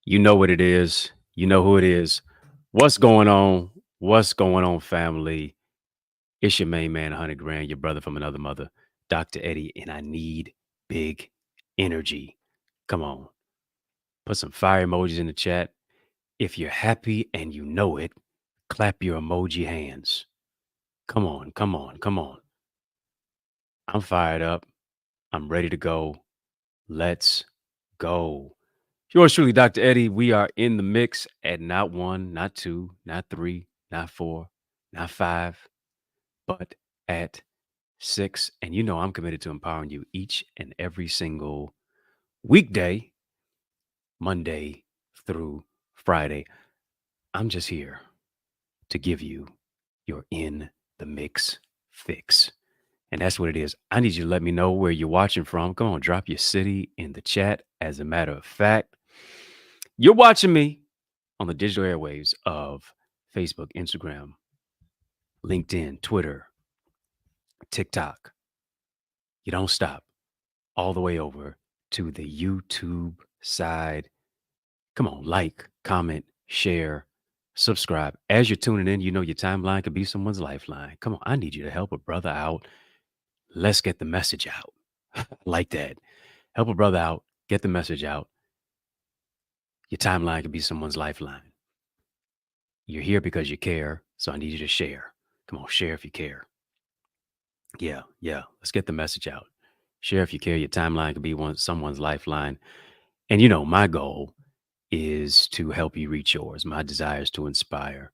You know what it is. You know who it is. What's going on? What's going on, family? It's your main man, 100 grand, your brother from another mother, Dr. Eddie, and I need big energy. Come on. Put some fire emojis in the chat. If you're happy and you know it, clap your emoji hands. Come on, come on, come on. I'm fired up. I'm ready to go. Let's go. Yours truly, Dr. Eddie. We are in the mix at not one, not two, not three, not four, not five, but at six. And you know I'm committed to empowering you each and every single weekday, Monday through Friday. I'm just here to give you your in the mix fix. And that's what it is. I need you to let me know where you're watching from. Come on, drop your city in the chat. As a matter of fact, you're watching me on the digital airwaves of Facebook, Instagram, LinkedIn, Twitter, TikTok. You don't stop all the way over to the YouTube side. Come on, like, comment, share, subscribe. As you're tuning in, you know your timeline could be someone's lifeline. Come on, I need you to help a brother out. Let's get the message out. Like that. Help a brother out. Get the message out. Your timeline could be someone's lifeline. You're here because you care, so I need you to share. Come on, share if you care. Yeah. Let's get the message out. Share if you care. Your timeline could be someone's lifeline. And you know, my goal is to help you reach yours. My desire is to inspire.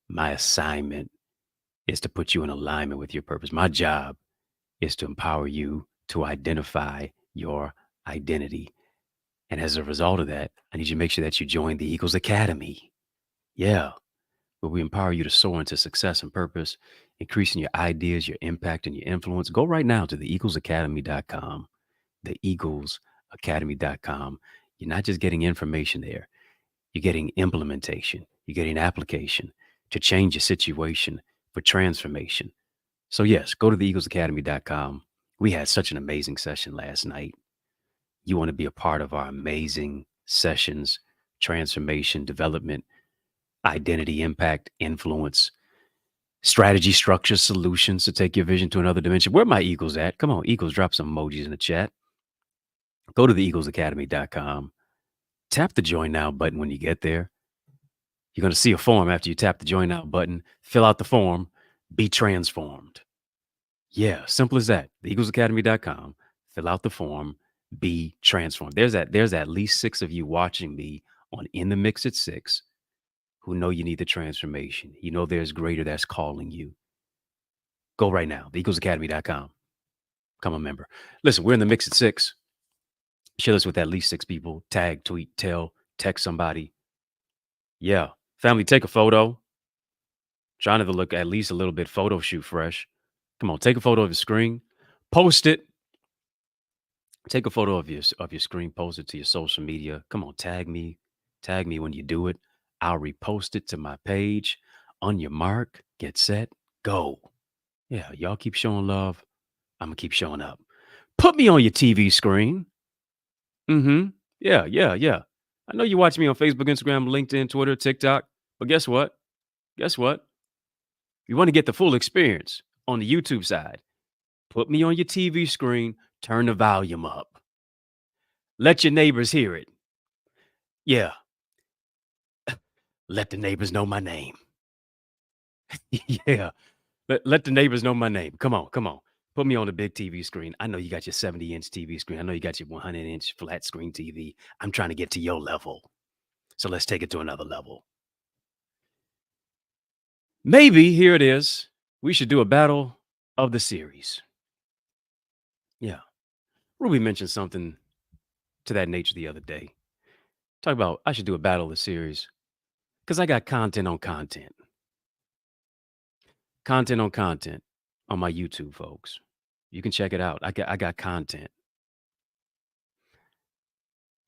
My assignment is to put you in alignment with your purpose. My job is to empower you to identify your identity. And as a result of that, I need you to make sure that you join the Eagles Academy. Yeah. Where we empower you to soar into success and purpose, increasing your ideas, your impact, and your influence. Go right now to theeaglesacademy.com, theeaglesacademy.com. You're not just getting information there. You're getting implementation. You're getting application to change your situation for transformation. So yes, go to theeaglesacademy.com. We had such an amazing session last night. You want to be a part of our amazing sessions, transformation, development, identity, impact, influence, strategy, structure, solutions to take your vision to another dimension. Where are my Eagles at? Come on, Eagles, drop some emojis in the chat. Go to theeaglesacademy.com. Tap the join now button when you get there. You're going to see a form after you tap the join now button. Fill out the form. Be transformed. Yeah, simple as that. Theeaglesacademy.com. Fill out the form. Be transformed. There's at least 6 of you watching me on In the Mix at 6 who know you need the transformation. You know there's greater that's calling you. Go right now, theeaglesacademy.com. Become a member. Listen, we're in the mix at 6. Share this with at least 6 people. Tag, tweet, tell, text somebody. Yeah. Family, take a photo. Trying to look at least a little bit photo shoot fresh. Come on, take a photo of your screen. Post it. Take a photo of your screen, post it to your social media. Come on, tag me. Tag me when you do it. I'll repost it to my page. On your mark, get set, go. Yeah, y'all keep showing love. I'm gonna keep showing up. Put me on your TV screen. Mm-hmm. Yeah, yeah, yeah. I know you watch me on Facebook, Instagram, LinkedIn, Twitter, TikTok. But guess what? Guess what? You want to get the full experience on the YouTube side. Put me on your TV screen. Turn the volume up. Let your neighbors hear it. Yeah, let the neighbors know my name. Yeah, let the neighbors know my name. Come on, come on. Put me on the big TV screen. I know you got your 70-inch TV screen. I know you got your 100-inch flat screen TV. I'm trying to get to your level. So let's take it to another level. Maybe, here it is, we should do a battle of the series. Yeah. Ruby mentioned something to that nature the other day. Talk about, I should do a battle of the series because I got content on content. Content on content on my YouTube, folks. You can check it out. I got content.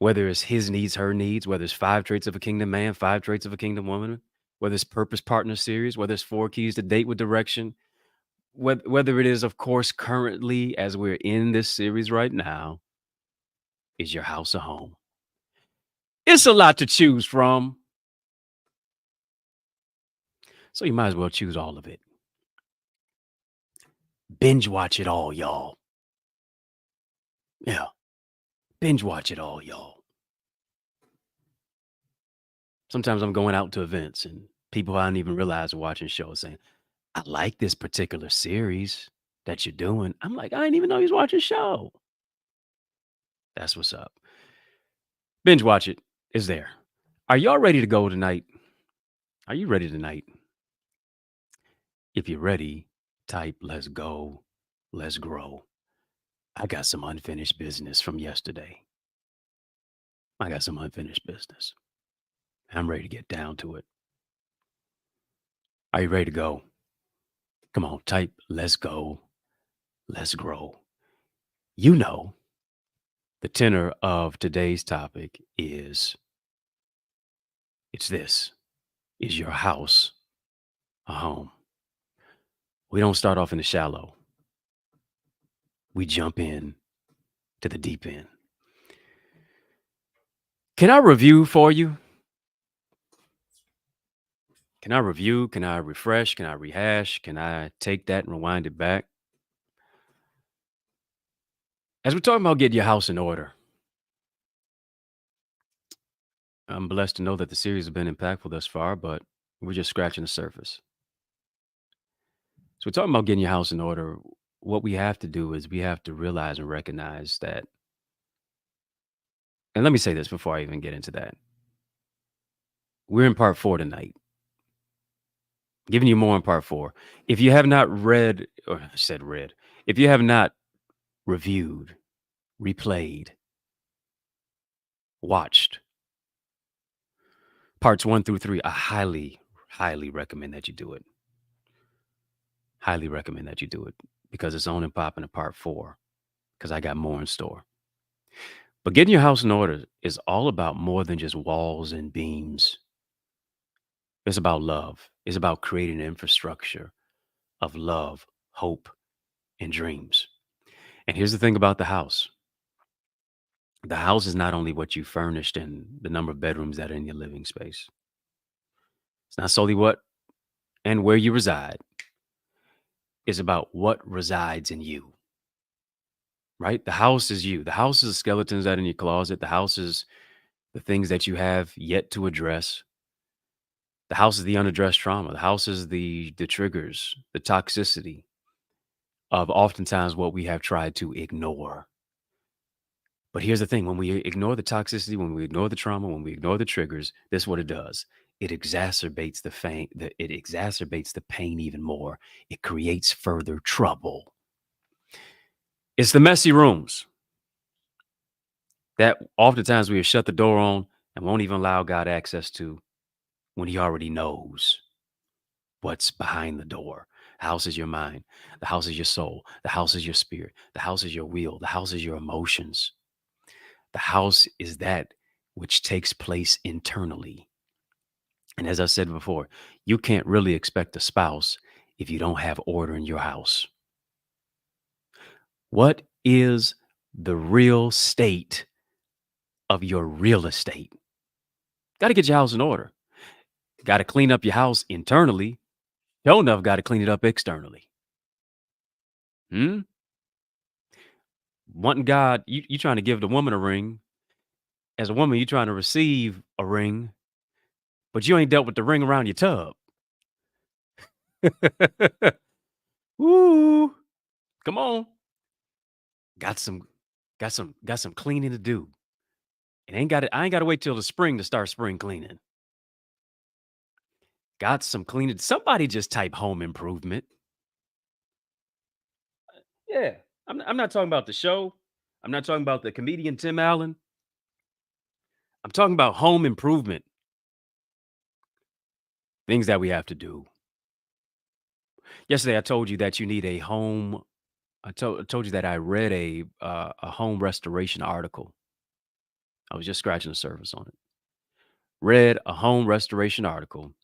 Whether it's his needs, her needs, whether it's 5 traits of a kingdom man, 5 traits of a kingdom woman, whether it's purpose partner series, whether it's 4 keys to date with direction, whether it is, of course, currently as we're in this series right now, is your house a home? It's a lot to choose from. So you might as well choose all of it. Binge watch it all, y'all. Yeah. Binge watch it all, y'all. Sometimes I'm going out to events and people I didn't even realize are watching shows saying, I like this particular series that you're doing. I'm like, I didn't even know he was watching a show. That's what's up. Binge watch it is there. Are y'all ready to go tonight? Are you ready tonight? If you're ready, type let's go, let's grow. I got some unfinished business from yesterday. I got some unfinished business. I'm ready to get down to it. Are you ready to go? Come on, type let's go, let's grow. You know, the tenor of today's topic is it's this. Is your house a home? We don't start off in the shallow. We jump in to the deep end. Can I review for you? Can I review? Can I refresh? Can I rehash? Can I take that and rewind it back? As we're talking about getting your house in order, I'm blessed to know that the series has been impactful thus far, but we're just scratching the surface. So we're talking about getting your house in order. What we have to do is we have to realize and recognize that. And let me say this before I even get into that. We're in part 4 tonight, giving you more in part 4. If you have not read, or I said read, if you have not reviewed, replayed, watched parts 1 through 3, I highly, highly recommend that you do it. Highly recommend that you do it because it's on and popping to part 4 because I got more in store. But getting your house in order is all about more than just walls and beams. It's about love. It's about creating an infrastructure of love, hope, and dreams. And here's the thing about the house is not only what you furnished and the number of bedrooms that are in your living space, it's not solely what and where you reside, it's about what resides in you, right? The house is you. The house is the skeletons that are in your closet. The house is the things that you have yet to address. The house is the unaddressed trauma. The house is the triggers, the toxicity of oftentimes what we have tried to ignore. But here's the thing, when we ignore the toxicity, when we ignore the trauma, when we ignore the triggers, this is what it does. it exacerbates the pain even more. It creates further trouble. It's the messy rooms that oftentimes we have shut the door on and won't even allow God access to when he already knows what's behind the door. The house is your mind. The house is your soul. The house is your spirit. The house is your will. The house is your emotions. The house is that which takes place internally. And as I said before, you can't really expect a spouse if you don't have order in your house. What is the real state of your real estate? Got to get your house in order. Got to clean up your house internally. Hell enough, got to clean it up externally. Hmm? Wanting God, you trying to give the woman a ring. As a woman, you trying to receive a ring, but you ain't dealt with the ring around your tub. Woo! Come on. Got some got some cleaning to do. I ain't gotta wait till the spring to start spring cleaning. Got some cleaning. Somebody just type home improvement. Yeah. I'm not talking about the show. I'm not talking about the comedian Tim Allen. I'm talking about home improvement. Things that we have to do. Yesterday I told you that you need a home. I told you that I read a home restoration article. I was just scratching the surface on it. Read a home restoration article,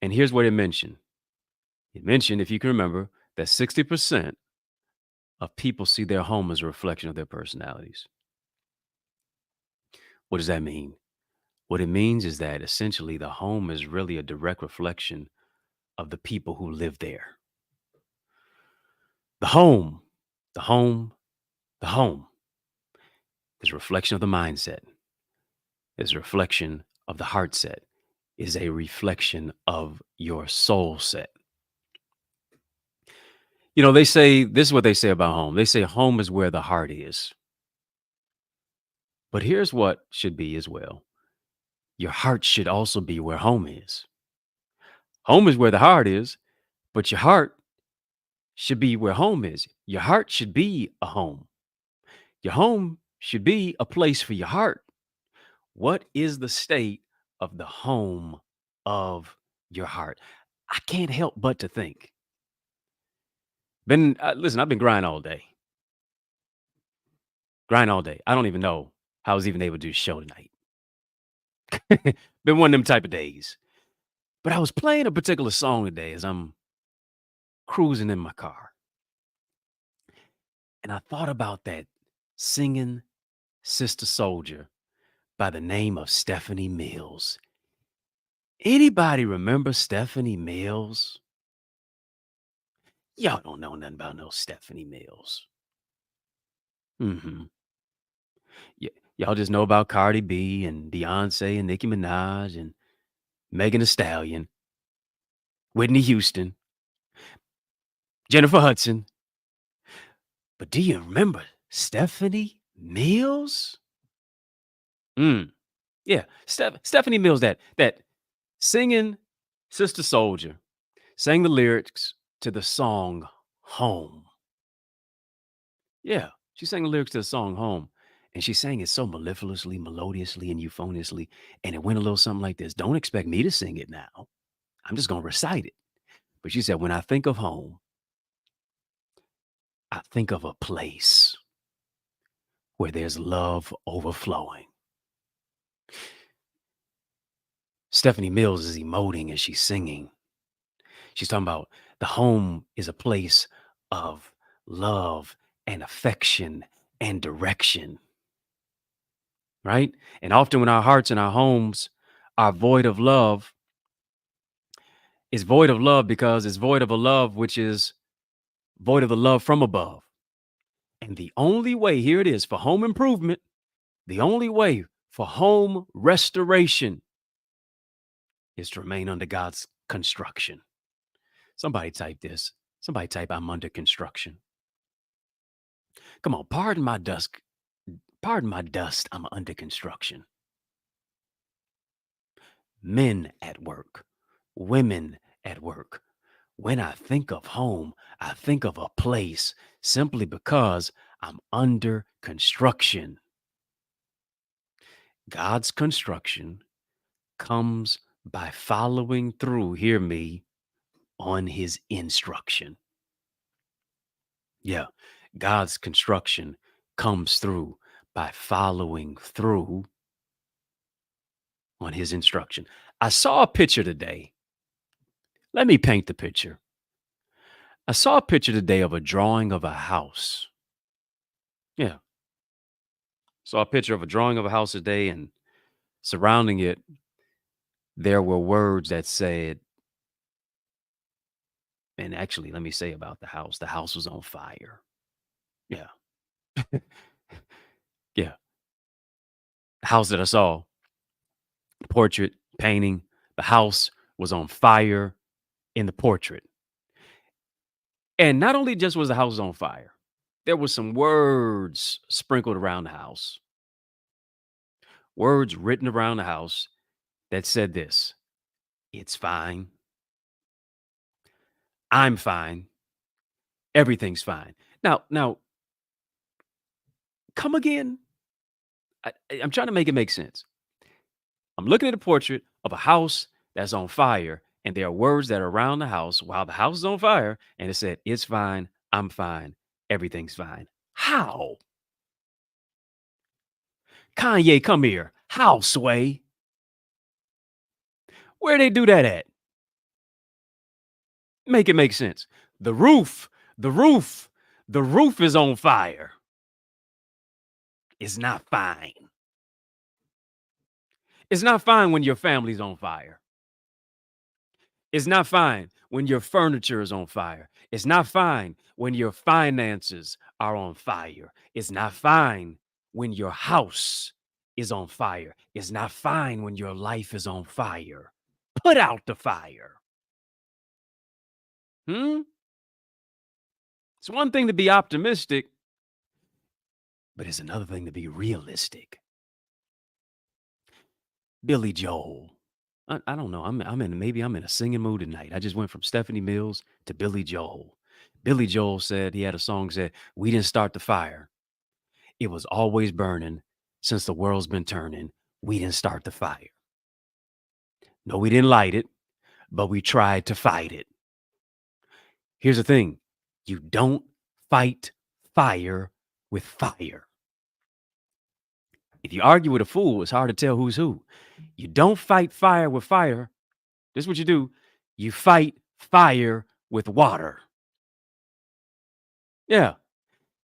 and here's what it mentioned. It mentioned, if you can remember, that 60% of people see their home as a reflection of their personalities. What does that mean? What it means is that essentially the home is really a direct reflection of the people who live there. The home, the home, the home is a reflection of the mindset, is a reflection of the heart set, is a reflection of your soul set. They say this is what they say about home. They say home is where the heart is. But here's what should be as well. Your heart should also be where home is. Home is where the heart is, but your heart should be where home is. Your heart should be a home. Your home should be a place for your heart. What is the state of the home of your heart? I can't help but to think. Listen, I've been grinding all day. Grind all day. I don't even know how I was even able to do the show tonight. Been one of them type of days. But I was playing a particular song today as I'm cruising in my car. And I thought about that singing sister soldier by the name of Stephanie Mills. Anybody remember Stephanie Mills? Y'all don't know nothing about no Stephanie Mills. Hmm. Y'all just know about Cardi B and Beyonce and Nicki Minaj and Megan Thee Stallion, Whitney Houston, Jennifer Hudson. But do you remember Stephanie Mills? Mm, yeah, Stephanie Mills, that singing sister soldier, sang the lyrics to the song "Home." Yeah, she sang the lyrics to the song "Home," and she sang it so mellifluously, melodiously, and euphoniously, and it went a little something like this. Don't expect me to sing it now. I'm just gonna recite it. But she said, "When I think of home, I think of a place where there's love overflowing." Stephanie Mills is emoting as she's singing. She's talking about the home is a place of love and affection and direction, right? And often when our hearts and our homes are void of love, it's void of love because it's void of a love which is void of the love from above. And the only way, here it is, for home improvement, the only way for home restoration is to remain under God's construction. Somebody type this. Somebody type, "I'm under construction." Come on, pardon my dust. Pardon my dust. I'm under construction. men at work, women at work. When I think of home, I think of a place simply because I'm under construction. God's construction comes by following through, hear me, on his instruction. Yeah, God's construction comes through by following through on his instruction. I saw a picture today. Let me paint the picture. I saw a picture today of a drawing of a house. Yeah, saw a picture of a drawing of a house today, and surrounding it, there were words that said, and actually, let me say about the house. The house was on fire. Yeah. Yeah. The house that I saw, portrait, painting, the house was on fire in the portrait. And not only just was the house on fire, there were some words sprinkled around the house, words written around the house that said this: it's fine. I'm fine. Everything's fine. Now, come again. I'm trying to make it make sense. I'm looking at a portrait of a house that's on fire, and there are words that are around the house while the house is on fire, and it said, it's fine. I'm fine. Everything's fine. How? Kanye, come here. How, Sway? Where they do that at? Make it make sense. The roof, the roof, the roof is on fire. It's not fine. It's not fine when your family's on fire. It's not fine when your furniture is on fire. It's not fine when your finances are on fire. It's not fine when your house is on fire. It's not fine when your life is on fire. Put out the fire. Hmm? It's one thing to be optimistic, but it's another thing to be realistic. Billy Joel. I don't know. I'm in a singing mood tonight. I just went from Stephanie Mills to Billy Joel. Billy Joel said he had a song said, "We didn't start the fire. It was always burning since the world's been turning. We didn't start the fire. No, we didn't light it, but we tried to fight it." Here's the thing. You don't fight fire with fire. If you argue with a fool, it's hard to tell who's who. You don't fight fire with fire. This is what you do. You fight fire with water. Yeah.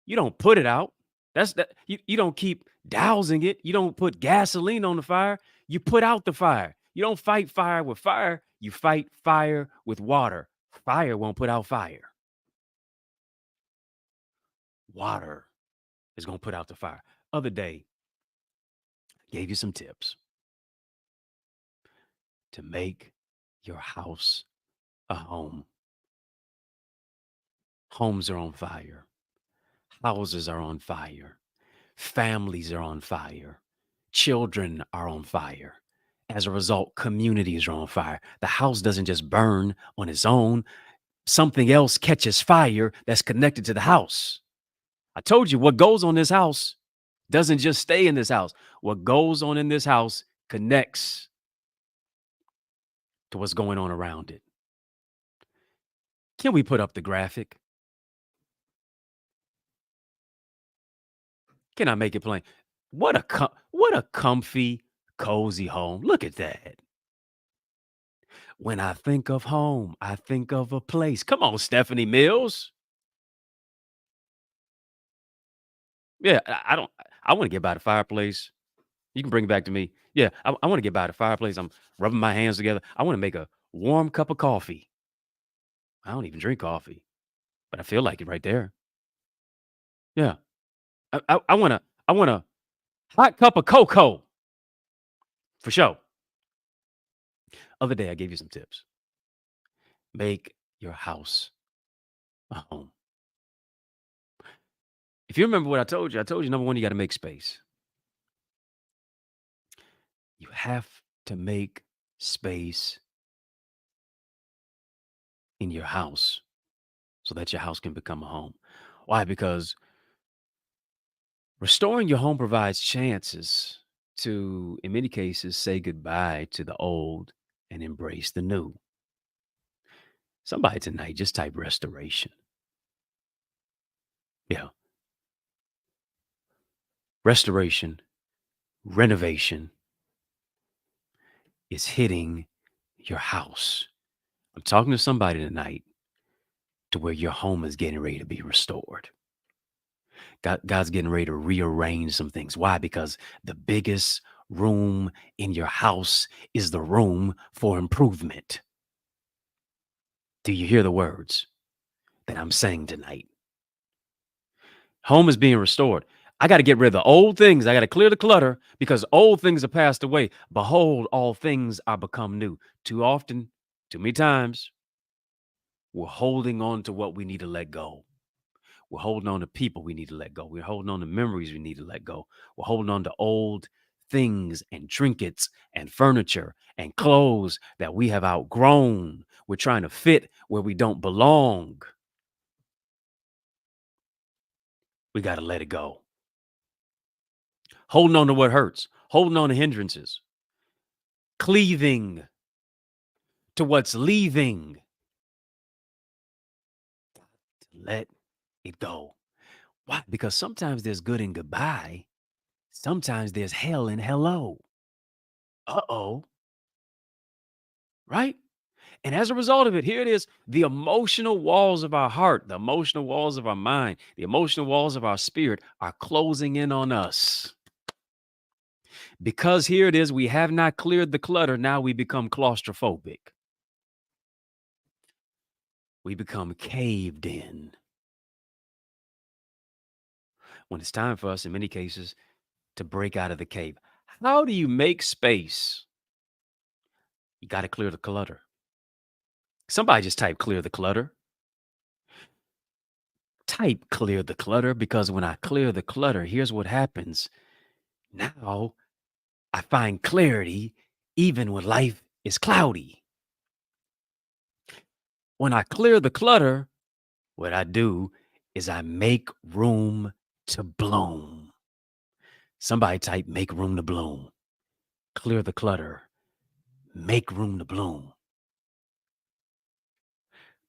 You don't put it out. That's that you don't keep dousing it. You don't put gasoline on the fire. You put out the fire. You don't fight fire with fire. You fight fire with water. Fire won't put out fire. Water is going to put out the fire. Other day, I gave you some tips to make your house a home. Homes are on fire. Houses are on fire. Families are on fire. Children are on fire. As a result, communities are on fire. The house doesn't just burn on its own, something else catches fire that's connected to the house. I told you what goes on this house doesn't just stay in this house. What goes on in this house connects to what's going on around it. Can we put up the graphic? Can I make it plain? What a comfy, cozy home. Look at that. When I think of home, I think of a place. Come on, Stephanie Mills. Yeah, I don't. I want to get by the fireplace. You can bring it back to me. Yeah, I want to get by the fireplace. I'm rubbing my hands together. I want to make a warm cup of coffee. I don't even drink coffee, but I feel like it right there. Yeah, I want a hot cup of cocoa for sure. Other day, I gave you some tips. Make your house a home. If you remember what I told you number one, you got to make space. You have to make space in your house so that your house can become a home. Why? Because restoring your home provides chances to, in many cases, say goodbye to the old and embrace the new. Somebody tonight just type restoration. Yeah. Restoration, renovation is hitting your house. I'm talking to somebody tonight to where your home is getting ready to be restored. God's getting ready to rearrange some things. Why? Because the biggest room in your house is the room for improvement. Do you hear the words that I'm saying tonight? Home is being restored. I got to get rid of the old things. I got to clear the clutter because old things are passed away. Behold, all things are become new. Too often, too many times, we're holding on to what we need to let go. We're holding on to people we need to let go. We're holding on to memories we need to let go. We're holding on to old things and trinkets and furniture and clothes that we have outgrown. We're trying to fit where we don't belong. We got to let it go. Holding on to what hurts, holding on to hindrances, cleaving to what's leaving. Let it go. Why? Because sometimes there's good in goodbye. Sometimes there's hell in hello. Uh-oh. Right? And as a result of it, here it is, the emotional walls of our heart, the emotional walls of our mind, the emotional walls of our spirit are closing in on us. Because here it is, we have not cleared the clutter. Now we become claustrophobic. We become caved in. When it's time for us, in many cases, to break out of the cave. How do you make space? You got to clear the clutter. Somebody just type clear the clutter. Type clear the clutter because when I clear the clutter, here's what happens. Now I find clarity even when life is cloudy. When I clear the clutter, what I do is I make room to bloom. Somebody type make room to bloom. Clear the clutter. Make room to bloom.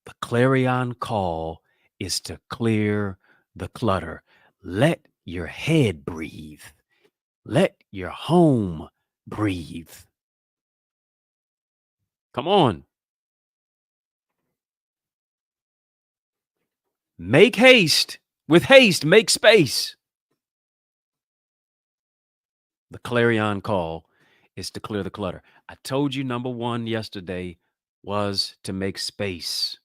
The clarion call is to clear the clutter. Let your head breathe. Let your home breathe. Come on. Make haste. With haste, make space. The clarion call is to clear the clutter. I told you number one yesterday was to make space,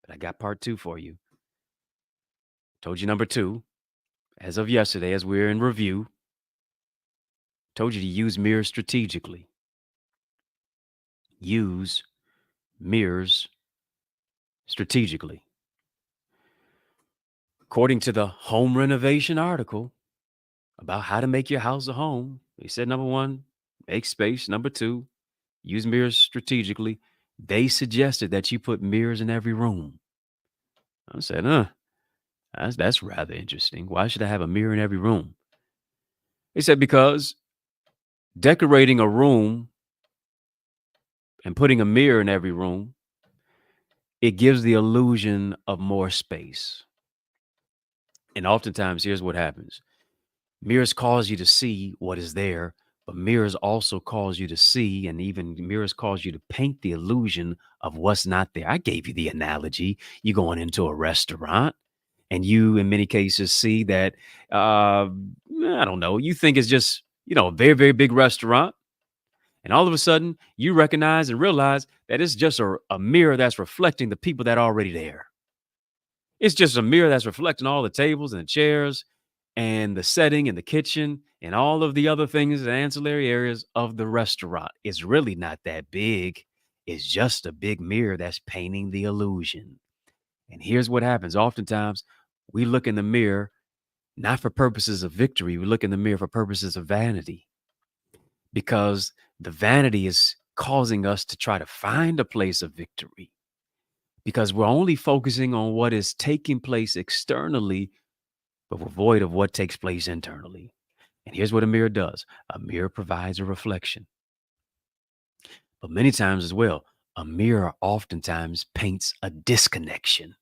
but I got part two for you. Told you number two, as of yesterday, as we're in review, told you to use mirrors strategically. Use mirrors strategically. According to the home renovation article about how to make your house a home, they said number one, make space. Number two, use mirrors strategically. They suggested that you put mirrors in every room. I said, that's rather interesting. Why should I have a mirror in every room? They said because decorating a room and putting a mirror in every room, it gives the illusion of more space. And oftentimes, here's what happens. Mirrors cause you to see what is there, but mirrors also cause you to see, and even mirrors cause you to paint the illusion of what's not there. I gave you the analogy. You going into a restaurant and you, in many cases, see that, I don't know, you think it's just, a very, very big restaurant. And all of a sudden, you recognize and realize that it's just a mirror that's reflecting the people that are already there. It's just a mirror that's reflecting all the tables and the chairs and the setting and the kitchen and all of the other things and ancillary areas of the restaurant. It's really not that big. It's just a big mirror that's painting the illusion. And here's what happens. Oftentimes, we look in the mirror not for purposes of victory. We look in the mirror for purposes of vanity because the vanity is causing us to try to find a place of victory because we're only focusing on what is taking place externally, but we're void of what takes place internally. And here's what a mirror does. A mirror provides a reflection. But many times as well, a mirror oftentimes paints a disconnection.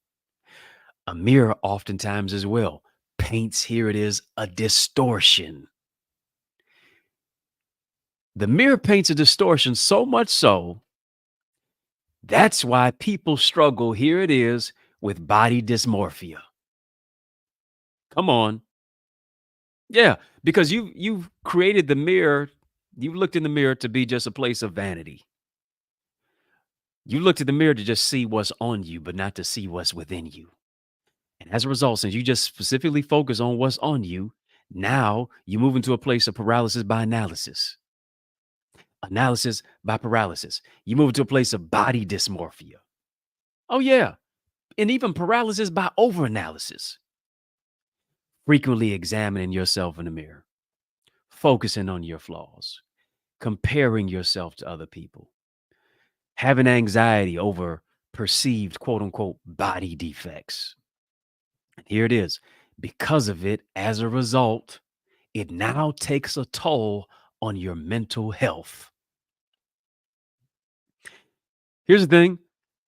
A mirror oftentimes as well paints, here it is, a distortion. The mirror paints a distortion so much so, that's why people struggle, here it is, with body dysmorphia. Come on. Yeah, because you've created the mirror, you've looked in the mirror to be just a place of vanity. You looked at the mirror to just see what's on you, but not to see what's within you. And as a result, since you just specifically focus on what's on you, now you move into a place of paralysis by analysis, analysis by paralysis. You move into a place of body dysmorphia. Oh, yeah. And even paralysis by overanalysis. Frequently examining yourself in the mirror, focusing on your flaws, comparing yourself to other people, having anxiety over perceived quote unquote body defects. And here it is. Because of it, as a result, it now takes a toll on your mental health. Here's the thing.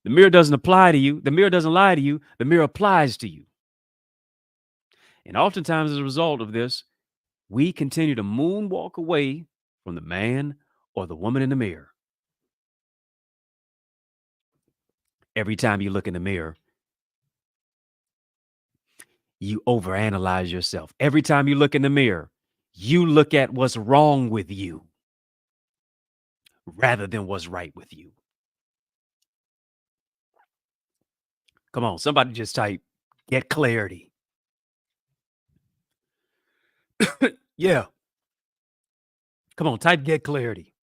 The mirror doesn't apply to you. The mirror doesn't lie to you. The mirror applies to you. And oftentimes, as a result of this, we continue to moonwalk away from the man or the woman in the mirror. Every time you look in the mirror, you overanalyze yourself. Every time you look in the mirror, you look at what's wrong with you rather than what's right with you. Come on, somebody just type, get clarity. Yeah. Come on, type get clarity.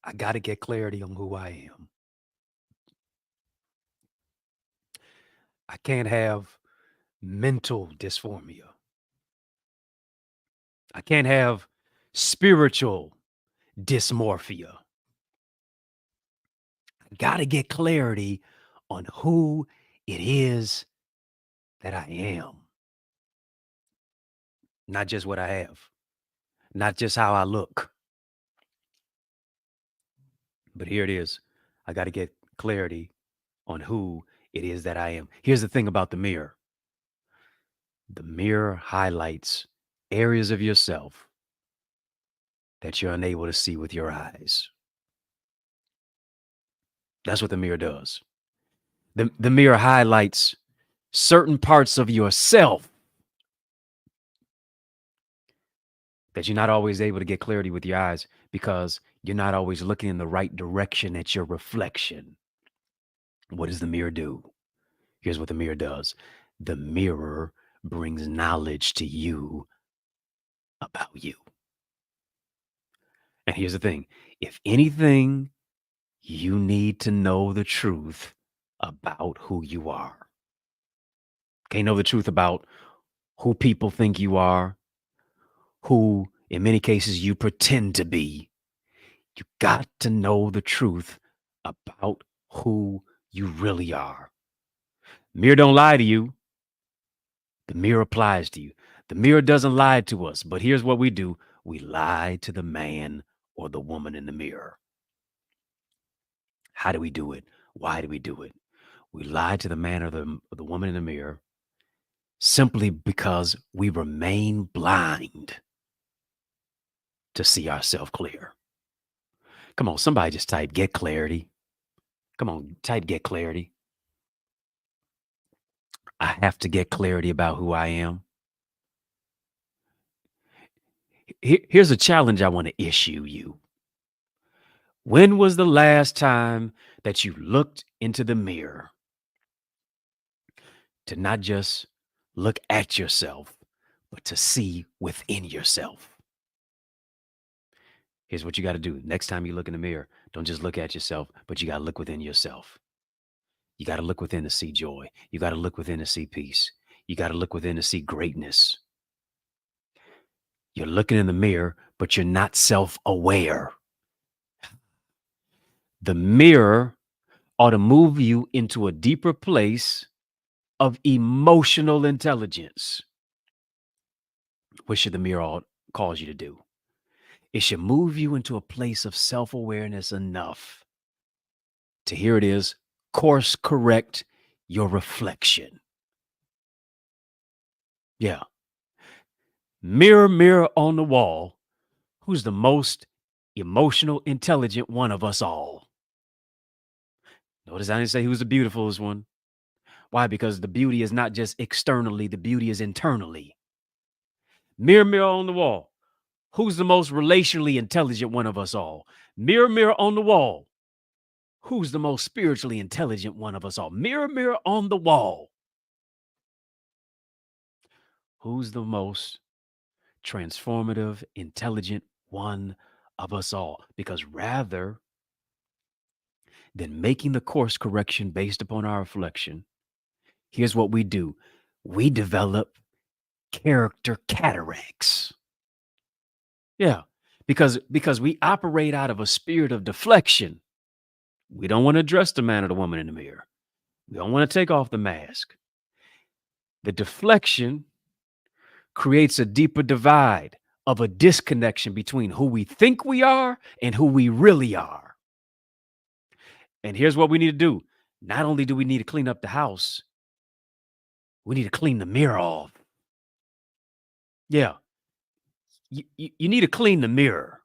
I got to get clarity on who I am. I can't have mental dysphoria. I can't have spiritual dysmorphia. I got to get clarity on who it is that I am. Not just what I have, not just how I look. But here it is. I got to get clarity on who it is that I am. Here's the thing about the mirror highlights areas of yourself that you're unable to see with your eyes. That's what the mirror does. The mirror highlights certain parts of yourself that you're not always able to get clarity with your eyes because you're not always looking in the right direction at your reflection. What does the mirror do? Here's what the mirror does. The mirror brings knowledge to you about you. And here's the thing. If anything, you need to know the truth about who you are. Can't know the truth about who people think you are, who in many cases you pretend to be. You got to know the truth about who you really are. Mirror don't lie to you. The mirror applies to you. The mirror doesn't lie to us, but here's what we do. We lie to the man or the woman in the mirror. How do we do it? Why do we do it? We lie to the man or the woman in the mirror simply because we remain blind to see ourselves clear. Come on, somebody just type get clarity. Come on, type get clarity. I have to get clarity about who I am. Here's a challenge I want to issue you. When was the last time that you looked into the mirror to not just look at yourself, but to see within yourself? Here's what you got to do. Next time you look in the mirror, don't just look at yourself, but you got to look within yourself. You got to look within to see joy. You got to look within to see peace. You got to look within to see greatness. You're looking in the mirror, but you're not self-aware. The mirror ought to move you into a deeper place of emotional intelligence. What should the mirror ought cause you to do? It should move you into a place of self-awareness enough to, here it is, course correct your reflection. Yeah. Mirror, mirror on the wall, who's the most emotional, intelligent one of us all? Notice I didn't say who's the beautifulest one. Why? Because the beauty is not just externally, the beauty is internally. Mirror, mirror on the wall, who's the most relationally intelligent one of us all? Mirror, mirror on the wall, who's the most spiritually intelligent one of us all? Mirror, mirror on the wall, who's the most transformative, intelligent one of us all? Because rather than making the course correction based upon our reflection, here's what we do. We develop character cataracts. Yeah, because we operate out of a spirit of deflection. We don't want to address the man or the woman in the mirror. We don't want to take off the mask. The deflection creates a deeper divide of a disconnection between who we think we are and who we really are. And here's what we need to do. Not only do we need to clean up the house, we need to clean the mirror off. Yeah, you need to clean the mirror.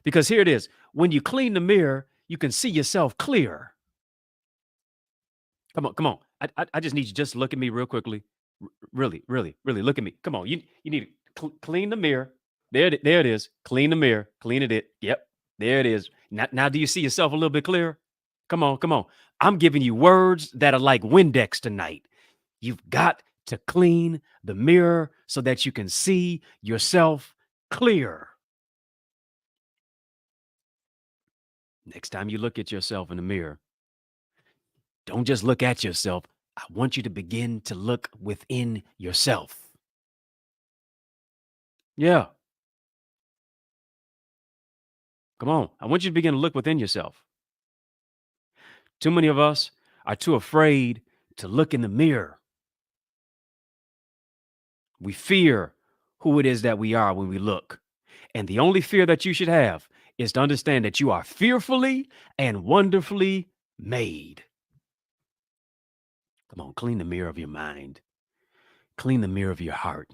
Because here it is. When you clean the mirror, you can see yourself clear. Come on, come on. I just need you just to look at me real quickly. Really, really, really look at me. Come on. You need to clean the mirror. There it is. Clean the mirror. Clean it. Yep. There it is. Now do you see yourself a little bit clearer? Come on, come on. I'm giving you words that are like Windex tonight. You've got to clean the mirror so that you can see yourself clear. Next time you look at yourself in the mirror, don't just look at yourself. I want you to begin to look within yourself. Yeah. Come on. I want you to begin to look within yourself. Too many of us are too afraid to look in the mirror. We fear who it is that we are when we look. And the only fear that you should have is to understand that you are fearfully and wonderfully made. Come on, clean the mirror of your mind. Clean the mirror of your heart.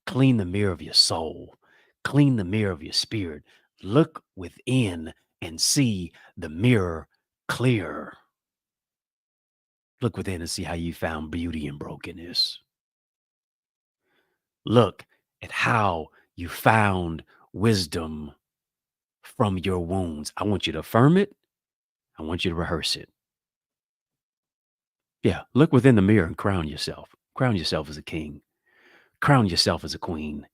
Clean the mirror of your soul. Clean the mirror of your spirit. Look within and see the mirror clear. Look within and see how you found beauty in brokenness. Look at how you found wisdom from your wounds. I want you to affirm it. I want you to rehearse it. Yeah, look within the mirror and crown yourself. Crown yourself as a king. Crown yourself as a queen.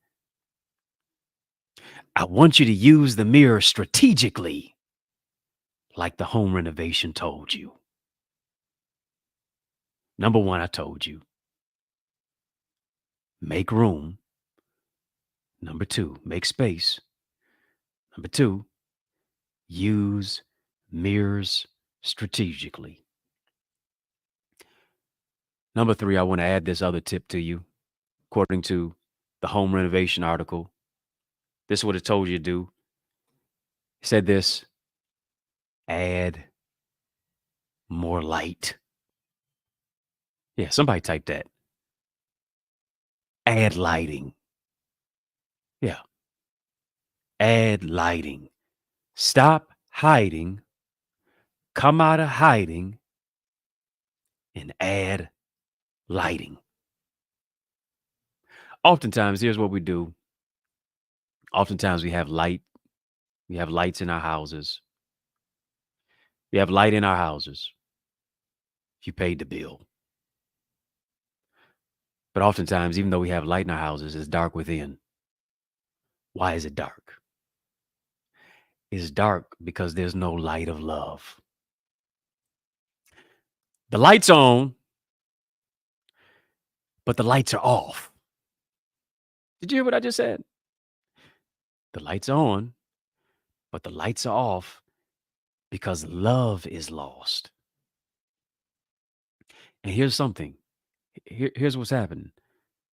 I want you to use the mirror strategically, like the home renovation told you. Number one, I told you, make room. Number two, make space. Number two, use mirrors strategically. Number three, I want to add this other tip to you. According to the home renovation article, this is what it told you to do. It said this: add more light. Yeah, somebody type that. Add lighting. Yeah, add lighting. Stop hiding, come out of hiding, and add lighting. Oftentimes, here's what we do. Oftentimes, we have light. We have lights in our houses. We have light in our houses. You paid the bill. But oftentimes, even though we have light in our houses, it's dark within. Why is it dark? It's dark because there's no light of love. The light's on, but the lights are off. Did you hear what I just said? The lights are on, but the lights are off because love is lost. And here's something. Here's what's happening.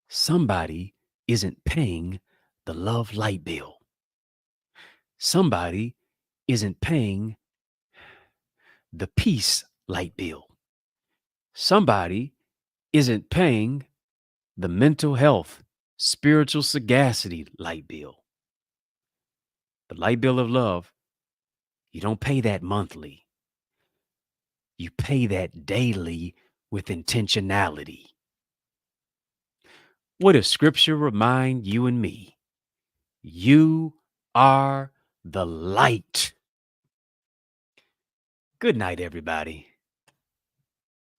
Somebody isn't paying the love light bill. Somebody isn't paying the peace light bill. Somebody isn't paying the mental health, spiritual sagacity light bill. The light bill of love, you don't pay that monthly. You pay that daily with intentionality. What does scripture remind you and me? You are the light. Good night, everybody.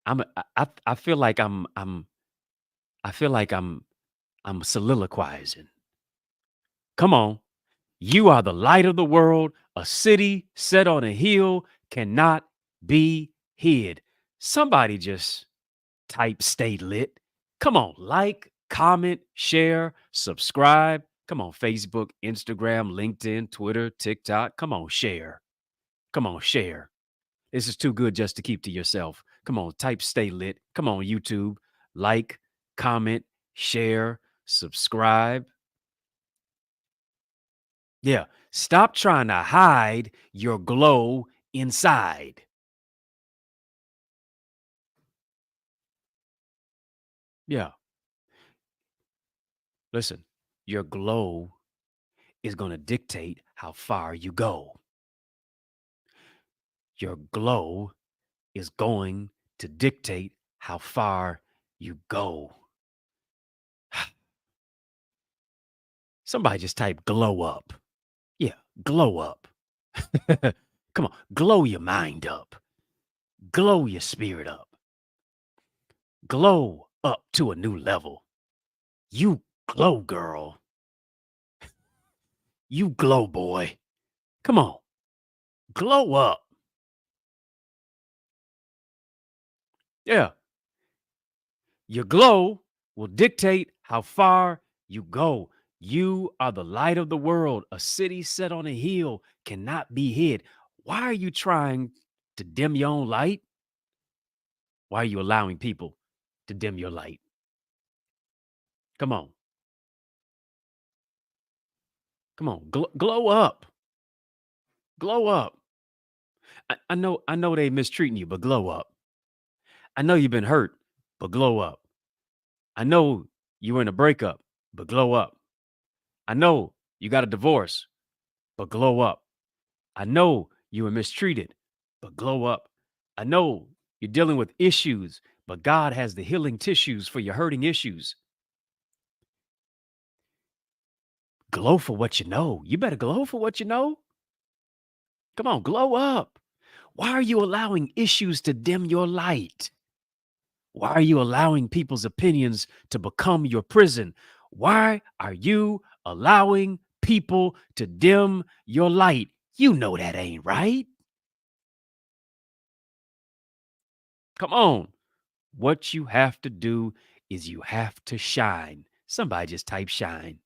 I feel like I feel like I'm soliloquizing. Come on. You are the light of the world. A city set on a hill cannot be hid. Somebody just type stay lit. Come on, like, comment, share, subscribe. Come on, Facebook, Instagram, LinkedIn, Twitter, TikTok. Come on, share. Come on, share. This is too good just to keep to yourself. Come on, type stay lit. Come on, YouTube. Like, comment, share, subscribe. Yeah. Stop trying to hide your glow inside. Yeah. Listen, your glow is going to dictate how far you go. Your glow is going to dictate how far you go. Somebody just type glow up. Yeah, glow up. Come on, glow your mind up. Glow your spirit up. Glow up to a new level. You glow, girl. You glow, boy. Come on, glow up. Yeah, your glow will dictate how far you go. You are the light of the world. A city set on a hill cannot be hid. Why are you trying to dim your own light? Why are you allowing people to dim your light? Come on. Come on. Glow up. Glow up. I know they mistreating you, but glow up. I know you've been hurt, but glow up. I know you were in a breakup, but glow up. I know you got a divorce, but glow up. I know you were mistreated, but glow up. I know you're dealing with issues, but God has the healing tissues for your hurting issues. Glow for what you know. You better glow for what you know. Come on, glow up. Why are you allowing issues to dim your light? Why are you allowing people's opinions to become your prison? Why are you allowing people to dim your light? You know that ain't right. Come on. What you have to do is you have to shine. Somebody just type shine.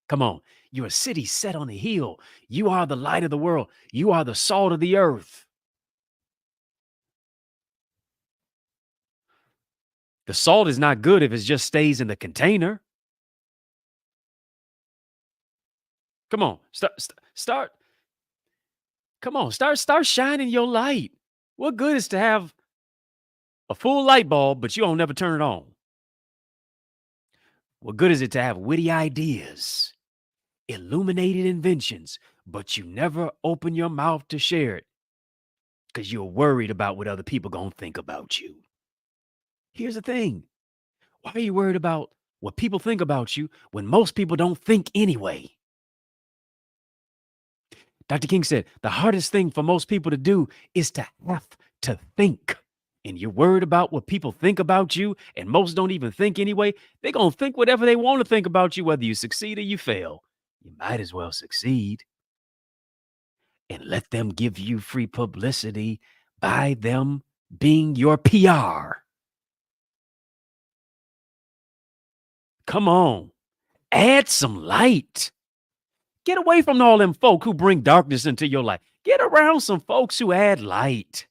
Come on. You're a city set on a hill. You are the light of the world. You are the salt of the earth. The salt is not good if it just stays in the container. Come on. Start. Come on. Start shining your light. What good is to have a full light bulb, but you don't never turn it on? What good is it to have witty ideas, illuminated inventions, but you never open your mouth to share it because you're worried about what other people gonna think about you? Here's the thing. Why are you worried about what people think about you when most people don't think anyway? Dr. King said the hardest thing for most people to do is to have to think. And you're worried about what people think about you, and most don't even think anyway. They're going to think whatever they want to think about you, whether you succeed or you fail. You might as well succeed and let them give you free publicity by them being your PR. Come on, add some light. Get away from all them folk who bring darkness into your life. Get around some folks who add light.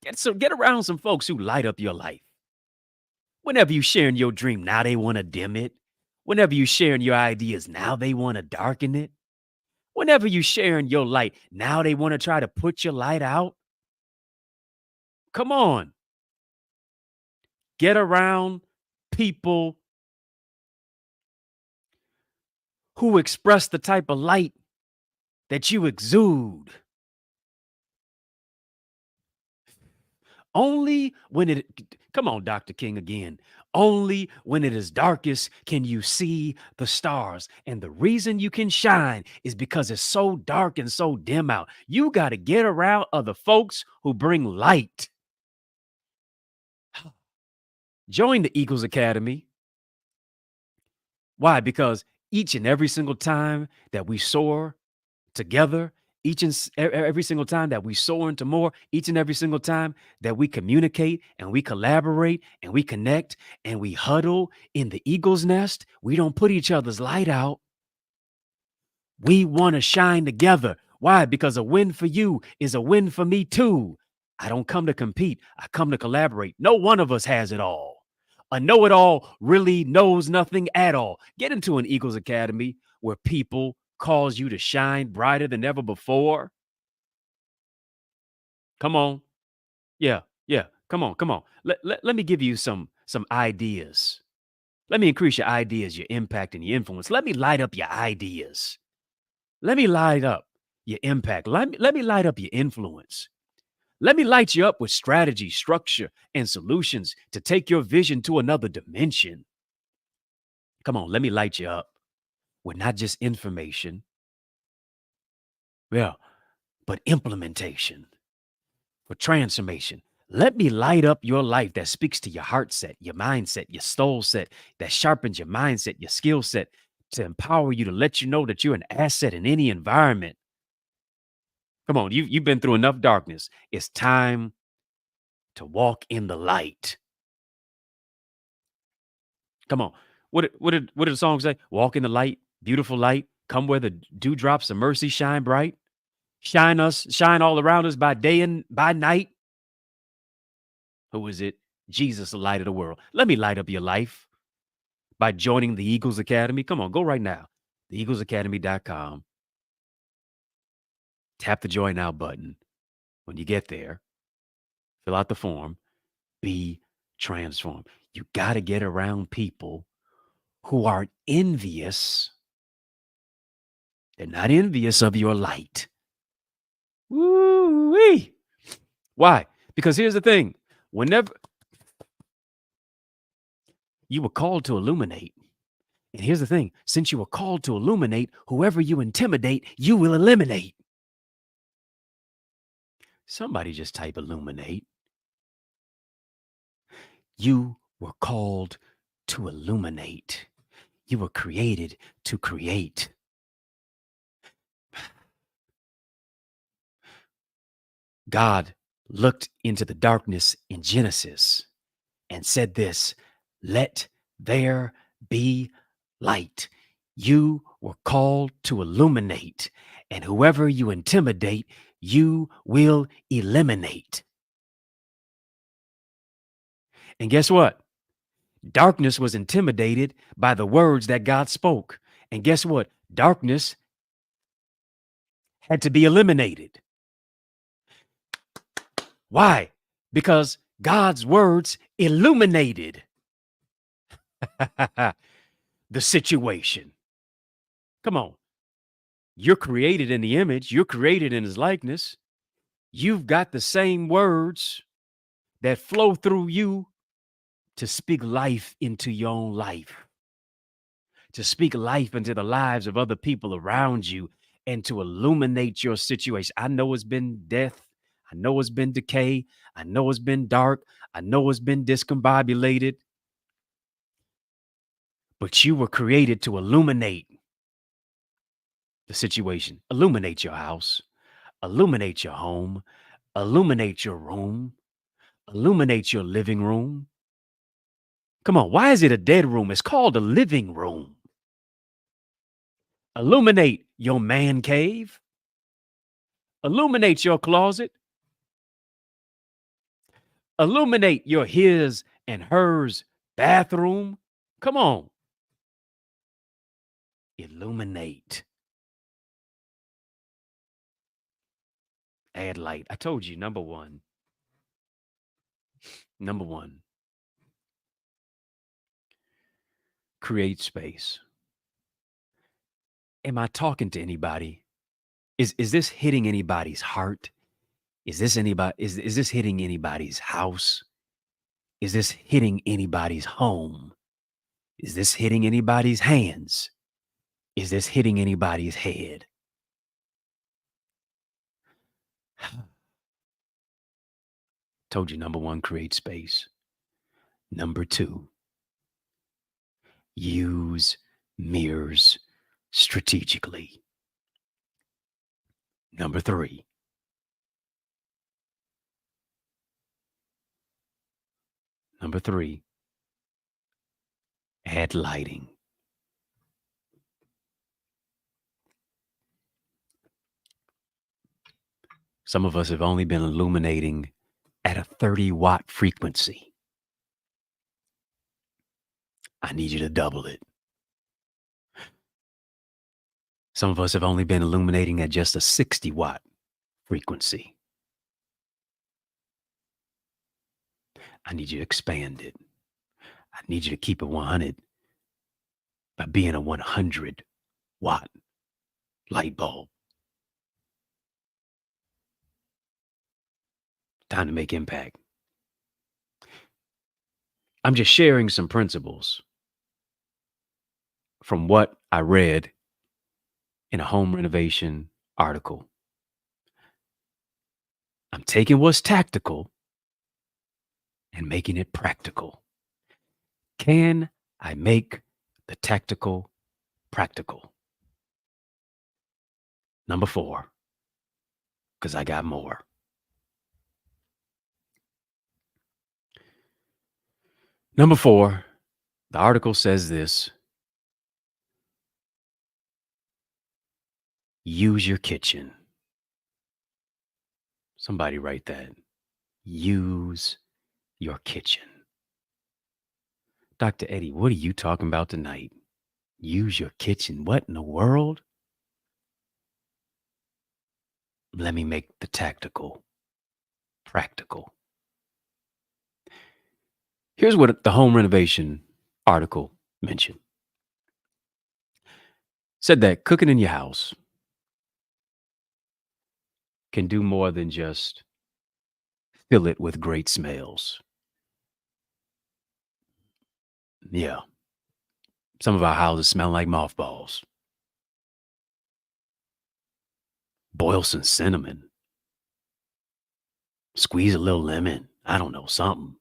Get around some folks who light up your life. Whenever you sharing your dream, now they want to dim it. Whenever you sharing your ideas, now they want to darken it. Whenever you sharing your light, now they want to try to put your light out. Come on. Get around people who express the type of light that you exude. Only when it, come on, Dr. King again. Only when it is darkest can you see the stars. And the reason you can shine is because it's so dark and so dim out. You got to get around other folks who bring light. Join the Eagles Academy. Why? Because each and every single time that we soar together, every single time that we soar into more, each and every single time that we communicate and we collaborate and we connect and we huddle in the eagle's nest, we don't put each other's light out. We want to shine together. Why? Because a win for you is a win for me too. I don't come to compete. I come to collaborate. No one of us has it all. A know-it-all really knows nothing at all. Get into an Eagles Academy where people cause you to shine brighter than ever before. Come on. Yeah, yeah. Come on, come on. Let me give you some ideas. Let me increase your ideas, your impact, and your influence. Let me light up your ideas. Let me light up your impact. Let me light up your influence. Let me light you up with strategy, structure, and solutions to take your vision to another dimension. Come on, let me light you up with not just information, yeah, but implementation for transformation. Let me light up your life that speaks to your heart set, your mindset, your soul set, that sharpens your mindset, your skill set to empower you to let you know that you're an asset in any environment. Come on, you've been through enough darkness. It's time to walk in the light. Come on. What did the song say? Walk in the light, beautiful light. Come where the dewdrops of mercy shine bright. Shine all around us by day and by night. Who is it? Jesus, the light of the world. Let me light up your life by joining the Eagles Academy. Come on, go right now. TheEaglesAcademy.com. Tap the join now button. When you get there, fill out the form, be transformed. You got to get around people who are envious. They're not envious of your light. Woo-wee. Why? Because here's the thing. Whenever you were called to illuminate, and here's the thing, since you were called to illuminate, whoever you intimidate, you will eliminate. Somebody just type illuminate. You were called to illuminate. You were created to create. God looked into the darkness in Genesis and said this, let there be light. You were called to illuminate, and whoever you intimidate, you will eliminate. And guess what? Darkness was intimidated by the words that God spoke. And guess what? Darkness had to be eliminated. Why? Because God's words illuminated the situation. Come on. You're created in the image, you're created in his likeness. You've got the same words that flow through you to speak life into your own life, to speak life into the lives of other people around you, and to illuminate your situation. I know it's been death. I know it's been decay. I know it's been dark. I know it's been discombobulated. But you were created to illuminate the situation, illuminate your house, illuminate your home, illuminate your room, illuminate your living room. Come on, why is it a dead room? It's called a living room. Illuminate your man cave. Illuminate your closet. Illuminate your his and hers bathroom. Come on. Illuminate. Add light. I told you, number one. Number one, create space. Am I talking to anybody? Is this hitting anybody's heart? Is this hitting anybody's house? Is this hitting anybody's home? Is this hitting anybody's hands? Is this hitting anybody's head? Told you, number one, create space. Number two, use mirrors strategically. Number three, add lighting. Some of us have only been illuminating at a 30-watt frequency. I need you to double it. Some of us have only been illuminating at just a 60-watt frequency. I need you to expand it. I need you to keep it 100 by being a 100-watt light bulb. Time to make impact. I'm just sharing some principles from what I read in a home renovation article. I'm taking what's tactical and making it practical. Can I make the tactical practical? Number four, because I got more. Number four, the article says this: use your kitchen. Somebody write that. Use your kitchen. Dr. Eddie, what are you talking about tonight? Use your kitchen. What in the world? Let me make the tactical practical. Here's what the home renovation article mentioned. Said that cooking in your house can do more than just fill it with great smells. Yeah. Some of our houses smell like mothballs. Boil some cinnamon. Squeeze a little lemon. I don't know, something.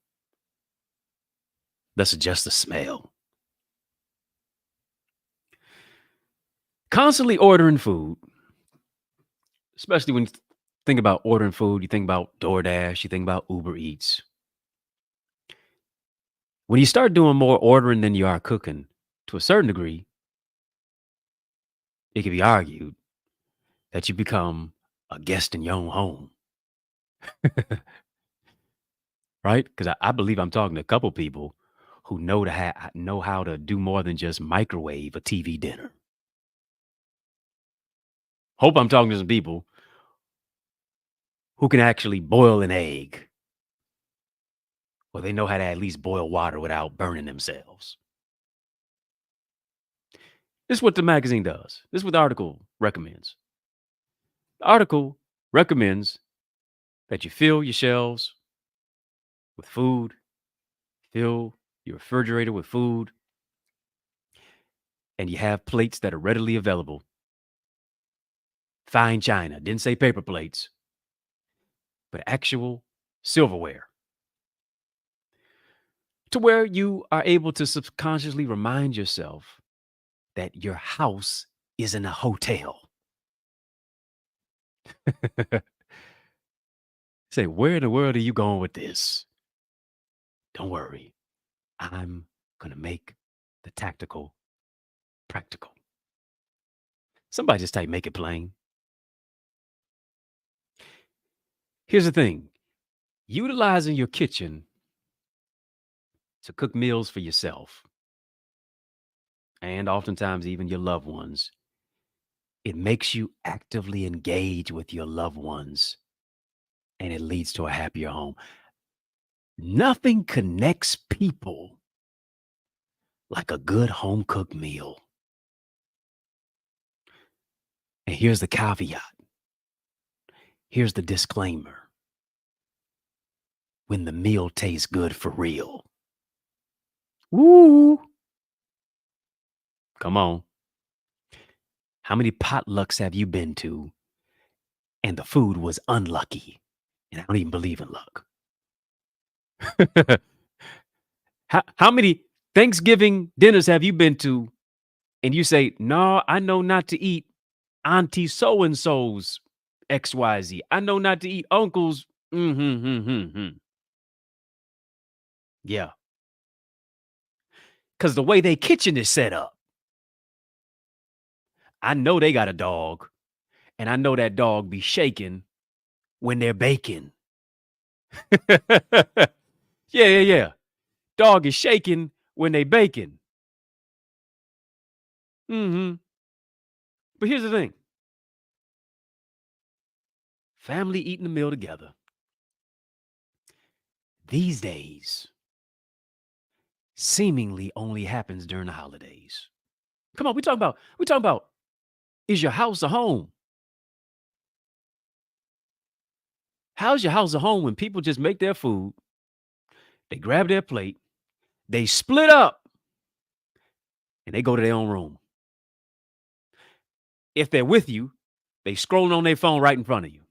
That's just the smell. Constantly ordering food, especially when you think about ordering food, you think about DoorDash, you think about Uber Eats. When you start doing more ordering than you are cooking, to a certain degree, it can be argued that you become a guest in your own home. Right? Because I believe I'm talking to a couple people who know how to do more than just microwave a TV dinner. Hope I'm talking to some people who can actually boil an egg, or they know how to at least boil water without burning themselves. This is what the magazine does. This is what the article recommends. The article recommends that you fill your shelves with food, fill your refrigerator with food, and you have plates that are readily available. Fine china, didn't say paper plates, but actual silverware, to where you are able to subconsciously remind yourself that your house isn't a hotel. Say, where in the world are you going with this? Don't worry. I'm going to make the tactical practical. Somebody just type make it plain. Here's the thing. Utilizing your kitchen to cook meals for yourself and oftentimes even your loved ones, it makes you actively engage with your loved ones and it leads to a happier home. Nothing connects people like a good home cooked meal. And here's the caveat. Here's the disclaimer. When the meal tastes good for real. Woo! Come on. How many potlucks have you been to and the food was unlucky? And I don't even believe in luck. how many Thanksgiving dinners have you been to and you say, no, I know not to eat Auntie so and so's XYZ. I know not to eat uncle's. Yeah. Because the way their kitchen is set up, I know they got a dog, and I know that dog be shaking when they're baking. Yeah, yeah, yeah. Dog is shaking when they baking. But here's the thing. Family eating a meal together. These days, seemingly only happens during the holidays. Come on, we talking about is your house a home? How's your house a home when people just make their food, they grab their plate, they split up, and they go to their own room? If they're with you, they scrolling on their phone right in front of you.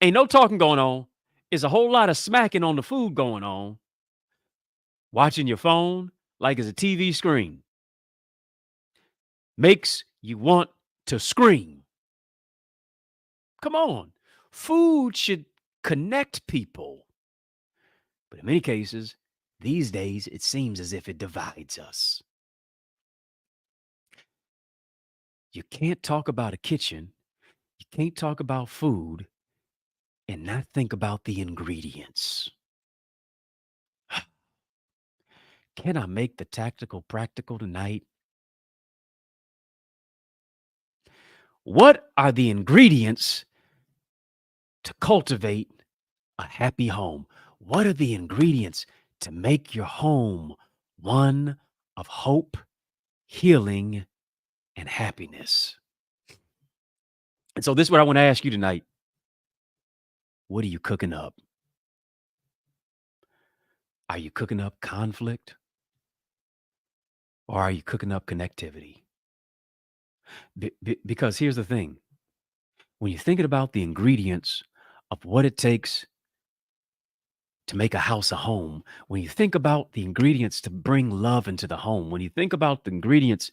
Ain't no talking going on. It's a whole lot of smacking on the food going on. Watching your phone like it's a TV screen makes you want to scream. Come on. Food should connect people. But in many cases, these days, it seems as if it divides us. You can't talk about a kitchen, you can't talk about food and not think about the ingredients. Can I make the tactical practical tonight? What are the ingredients to cultivate a happy home? What are the ingredients to make your home one of hope, healing, and happiness? And so, this is what I want to ask you tonight. What are you cooking up? Are you cooking up conflict or are you cooking up connectivity? Because here's the thing, when you're thinking about the ingredients of what it takes to make a house a home, when you think about the ingredients to bring love into the home, when you think about the ingredients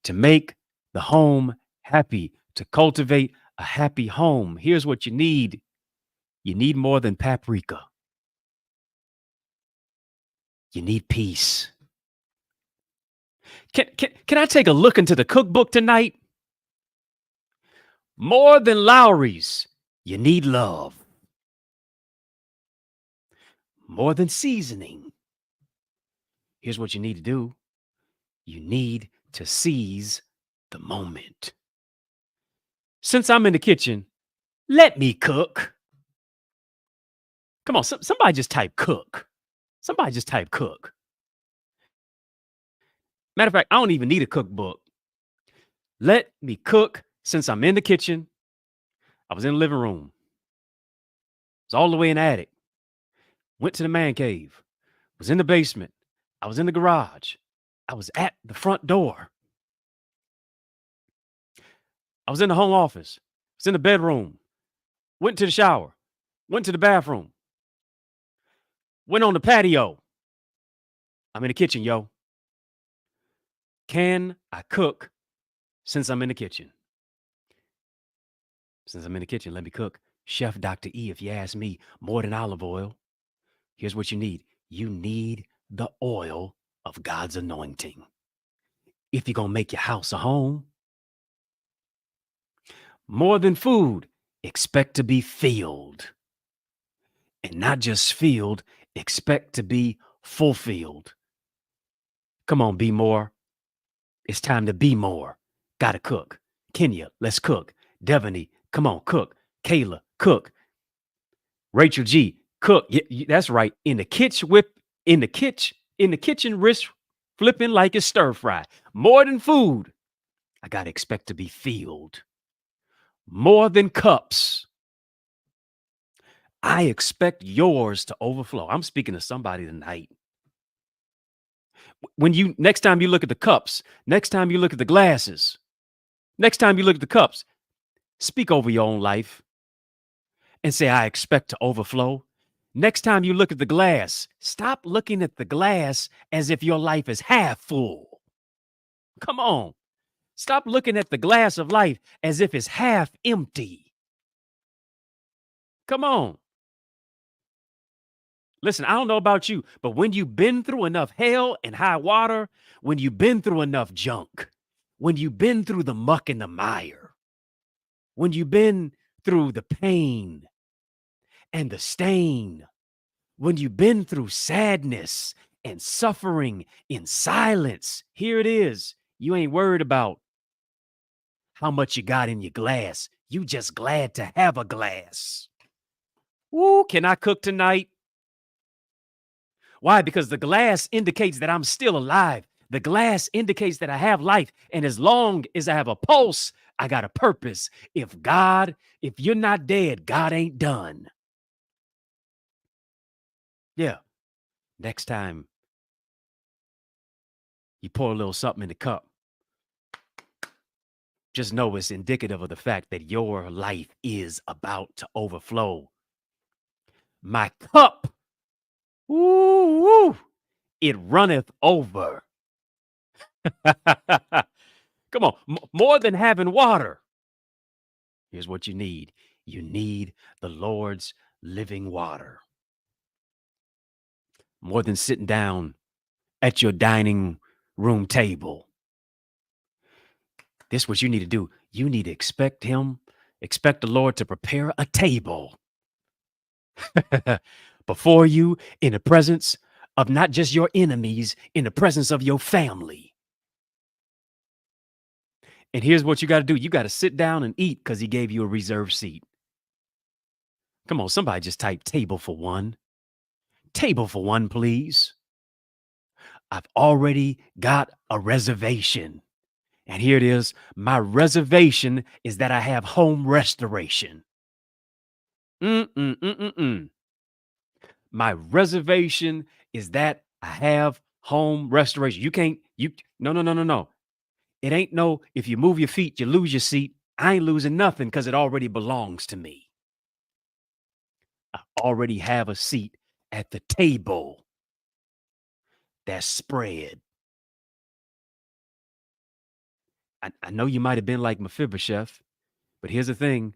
to make the home happy, to cultivate a happy home, here's what you need. You need more than paprika. You need peace. Can I take a look into the cookbook tonight? More than Lowry's, you need love. More than seasoning. Here's what you need to do. You need to seize the moment. Since I'm in the kitchen, let me cook. Come on, somebody just type cook. Somebody just type cook. Matter of fact, I don't even need a cookbook. Let me cook since I'm in the kitchen. I was in the living room. I was all the way in the attic. Went to the man cave. Was in the basement. I was in the garage. I was at the front door. I was in the home office. I was in the bedroom. Went to the shower. Went to the bathroom. Went on the patio. I'm in the kitchen, yo. Can I cook since I'm in the kitchen? Since I'm in the kitchen, let me cook. Chef Dr. E, if you ask me, more than olive oil. Here's what you need. You need the oil of God's anointing. if you're going to make your house a home. More than food, expect to be filled. And not just filled, expect to be fulfilled. Come on, be more. It's time to be more. Gotta cook. Kenya, let's cook. Devaney, come on, cook. Kayla, cook. Rachel G, cook. That's right. In the kitchen, in the kitchen, wrist flipping like it's stir fry. More than food, I gotta expect to be filled. More than cups, I expect yours to overflow. I'm speaking to somebody tonight. When you next time you look at the cups, next time you look at the glasses, next time you look at the cups, speak over your own life and say, I expect to overflow. Next time you look at the glass, stop looking at the glass as if your life is half full. Come on. Stop looking at the glass of life as if it's half empty. Come on. Listen, I don't know about you, but when you've been through enough hell and high water, when you've been through enough junk, when you've been through the muck and the mire, when you've been through the pain and the stain, when you've been through sadness and suffering in silence, here it is. You ain't worried about how much you got in your glass. You just glad to have a glass. Ooh, can I cook tonight? Why? Because the glass indicates that I'm still alive. The glass indicates that I have life. And as long as I have a pulse, I got a purpose. If you're not dead, God ain't done. Yeah. Next time you pour a little something in the cup, just know it's indicative of the fact that your life is about to overflow. My cup, ooh, it runneth over. Come on, more than having water. Here's what you need. You need the Lord's living water. More than sitting down at your dining room table. This is what you need to do. You need to expect the Lord to prepare a table before you in the presence of not just your enemies, in the presence of your family. And here's what you got to do. You got to sit down and eat because he gave you a reserved seat. Come on, somebody just type table for one. Table for one, please. I've already got a reservation. And here it is. My reservation is that I have home restoration. My reservation is that I have home restoration. No. It ain't no, if you move your feet, you lose your seat. I ain't losing nothing because it already belongs to me. I already have a seat at the table that's spread. I know you might have been like Mephibosheth, but here's the thing.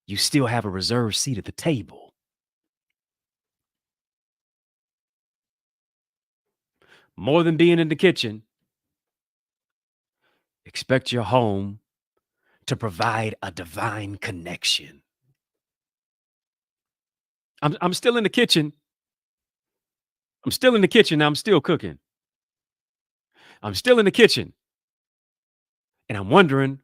You still have a reserved seat at the table. More than being in the kitchen, expect your home to provide a divine connection. I'm still in the kitchen. I'm still in the kitchen. I'm still cooking. I'm still in the kitchen. And I'm wondering,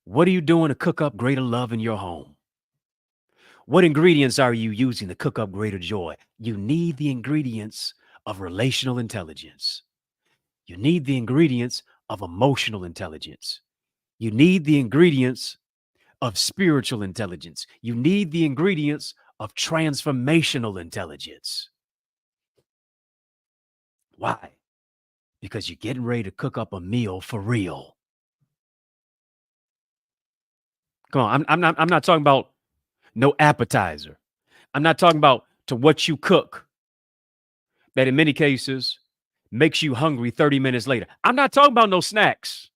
what are you doing to cook up greater love in your home? What ingredients are you using to cook up greater joy? You need the ingredients of relational intelligence. You need the ingredients of emotional intelligence. You need the ingredients of spiritual intelligence. You need the ingredients of transformational intelligence. Why? Because you're getting ready to cook up a meal for real. Come on, I'm not talking about no appetizer. I'm not talking about to what you cook that in many cases makes you hungry 30 minutes later. I'm not talking about no snacks.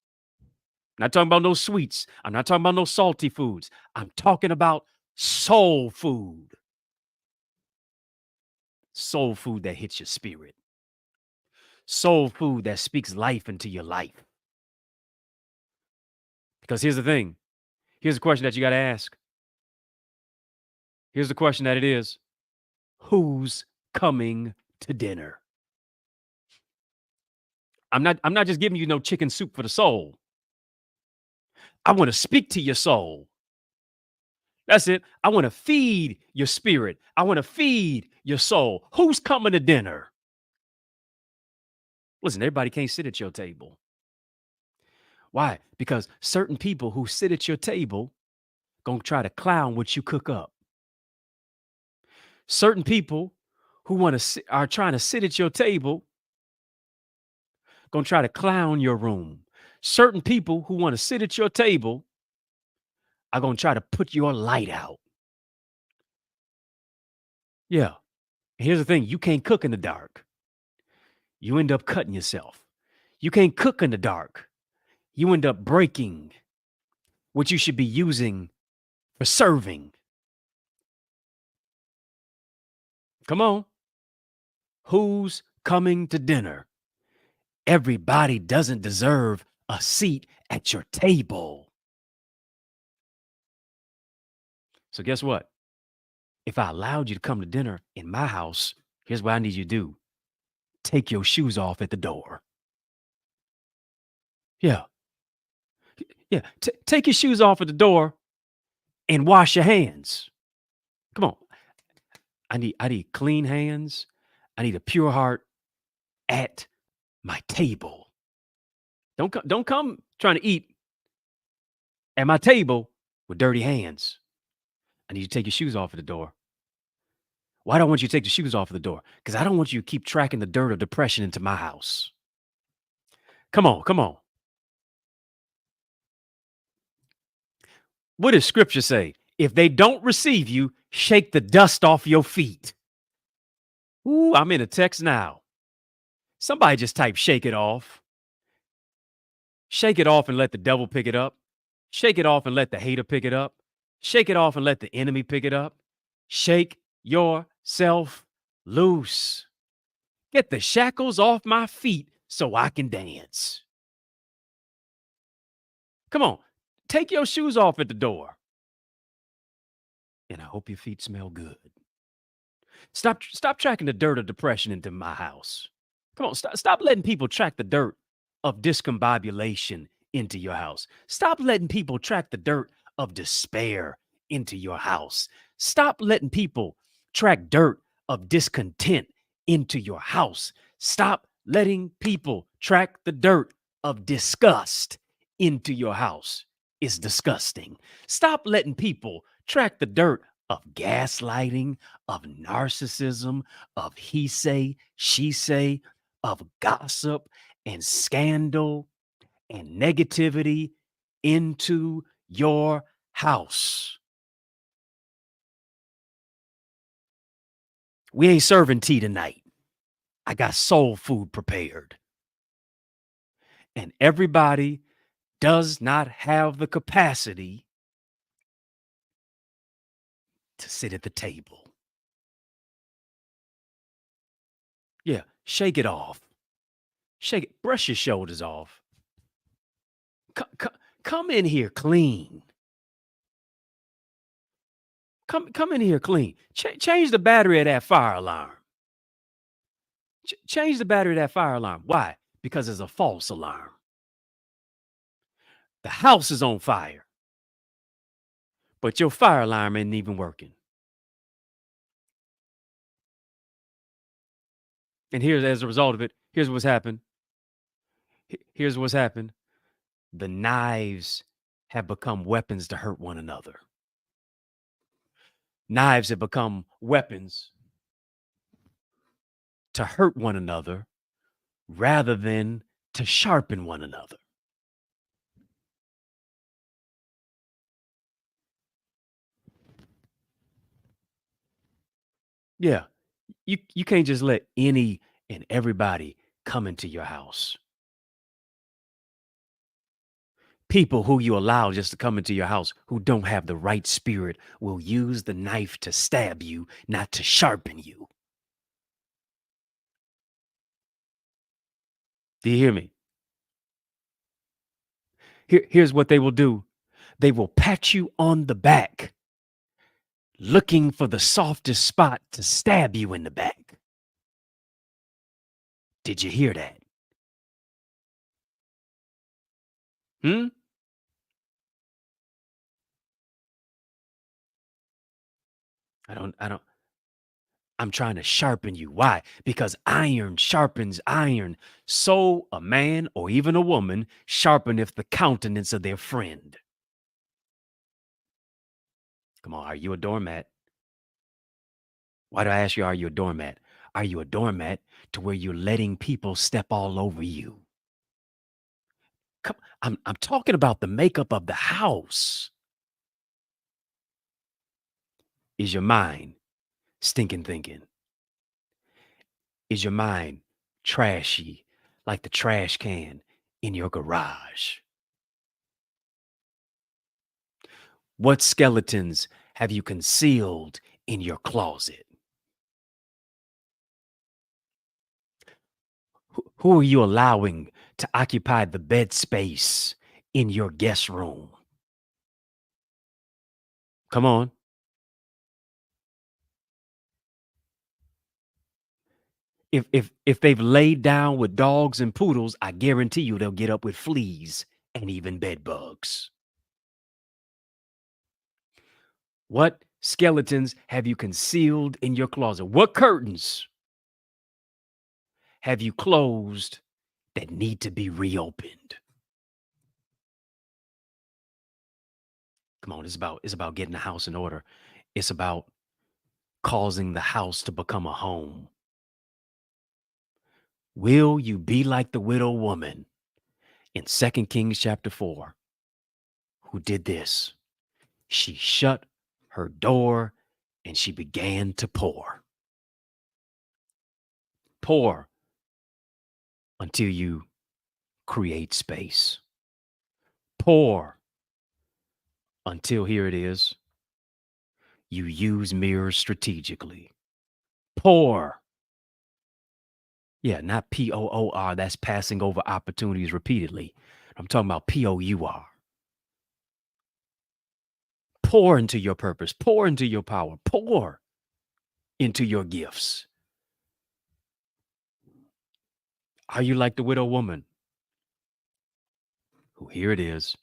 I'm not talking about no sweets. I'm not talking about no salty foods. I'm talking about soul food. Soul food that hits your spirit. Soul food that speaks life into your life. Because here's the thing. Here's the question that you got to ask. Here's the question that it is. Who's coming to dinner? I'm not just giving you no chicken soup for the soul. I want to speak to your soul. That's it. I want to feed your spirit. I want to feed your soul. Who's coming to dinner? Listen, everybody can't sit at your table. Why? Because certain people who sit at your table gonna try to clown what you cook up. Certain people who are trying to sit at your table gonna try to clown your room. Certain people who want to sit at your table are gonna try to put your light out. Yeah. Here's the thing: you can't cook in the dark. You end up cutting yourself. You can't cook in the dark. You end up breaking what you should be using for serving. Come on. Who's coming to dinner? Everybody doesn't deserve a seat at your table. So guess what? If I allowed you to come to dinner in my house, here's what I need you to do. Take your shoes off at the door. Yeah. Yeah. Take your shoes off at the door and wash your hands. Come on. I need clean hands. I need a pure heart at my table. Don't come trying to eat at my table with dirty hands. I need you to take your shoes off at the door. Why do I want you to take the shoes off at the door? Because I don't want you to keep tracking the dirt of depression into my house. Come on, come on. What does scripture say? If they don't receive you, shake the dust off your feet. Ooh, I'm in a text now. Somebody just type shake it off. Shake it off and let the devil pick it up. Shake it off and let the hater pick it up. Shake it off and let the enemy pick it up. Shake yourself loose. Get the shackles off my feet so I can dance. Come on, take your shoes off at the door. And I hope your feet smell good. Stop tracking the dirt of depression into my house. Come on, stop letting people track the dirt of discombobulation into your house. Stop letting people track the dirt of despair into your house. Stop letting people track dirt of discontent into your house. Stop letting people track the dirt of disgust into your house. It's disgusting. Stop letting people track the dirt of gaslighting, of narcissism, of he say, she say, of gossip and scandal and negativity into your house. We ain't serving tea tonight. I got soul food prepared. And everybody does not have the capacity to sit at the table. Yeah, shake it off. Shake it. Brush your shoulders off. Come in here clean. Come in here clean. Change the battery of that fire alarm. Change the battery of that fire alarm. Why? Because it's a false alarm. The house is on fire, but your fire alarm ain't even working. And here's as a result of it, here's what's happened. Here's what's happened. The knives have become weapons to hurt one another. Knives have become weapons to hurt one another rather than to sharpen one another. Yeah. You can't just let any and everybody come into your house. People who you allow just to come into your house who don't have the right spirit will use the knife to stab you, not to sharpen you. Do you hear me? Here's what they will do. They will pat you on the back, looking for the softest spot to stab you in the back. Did you hear that? Hmm? I don't, I'm trying to sharpen you. Why? Because iron sharpens iron. So a man or even a woman sharpeneth the countenance of their friend. Come on, are you a doormat? Why do I ask you, are you a doormat? Are you a doormat to where you're letting people step all over you? Come, I'm talking about the makeup of the house. Is your mind stinking thinking? Is your mind trashy like the trash can in your garage? What skeletons have you concealed in your closet? Who are you allowing to occupy the bed space in your guest room? Come on. If they've laid down with dogs and poodles, I guarantee you they'll get up with fleas and even bed bugs. What skeletons have you concealed in your closet? What curtains have you closed that need to be reopened? Come on, it's about getting the house in order. It's about causing the house to become a home. Will you be like the widow woman in 2 Kings chapter 4 who did this? She shut her door and she began to pour. Pour until you create space. Pour until, here it is, you use mirrors strategically. Pour. Yeah, not POOR. That's passing over opportunities repeatedly. I'm talking about POUR. Pour into your purpose. Pour into your power. Pour into your gifts. Are you like the widow woman who, here it is,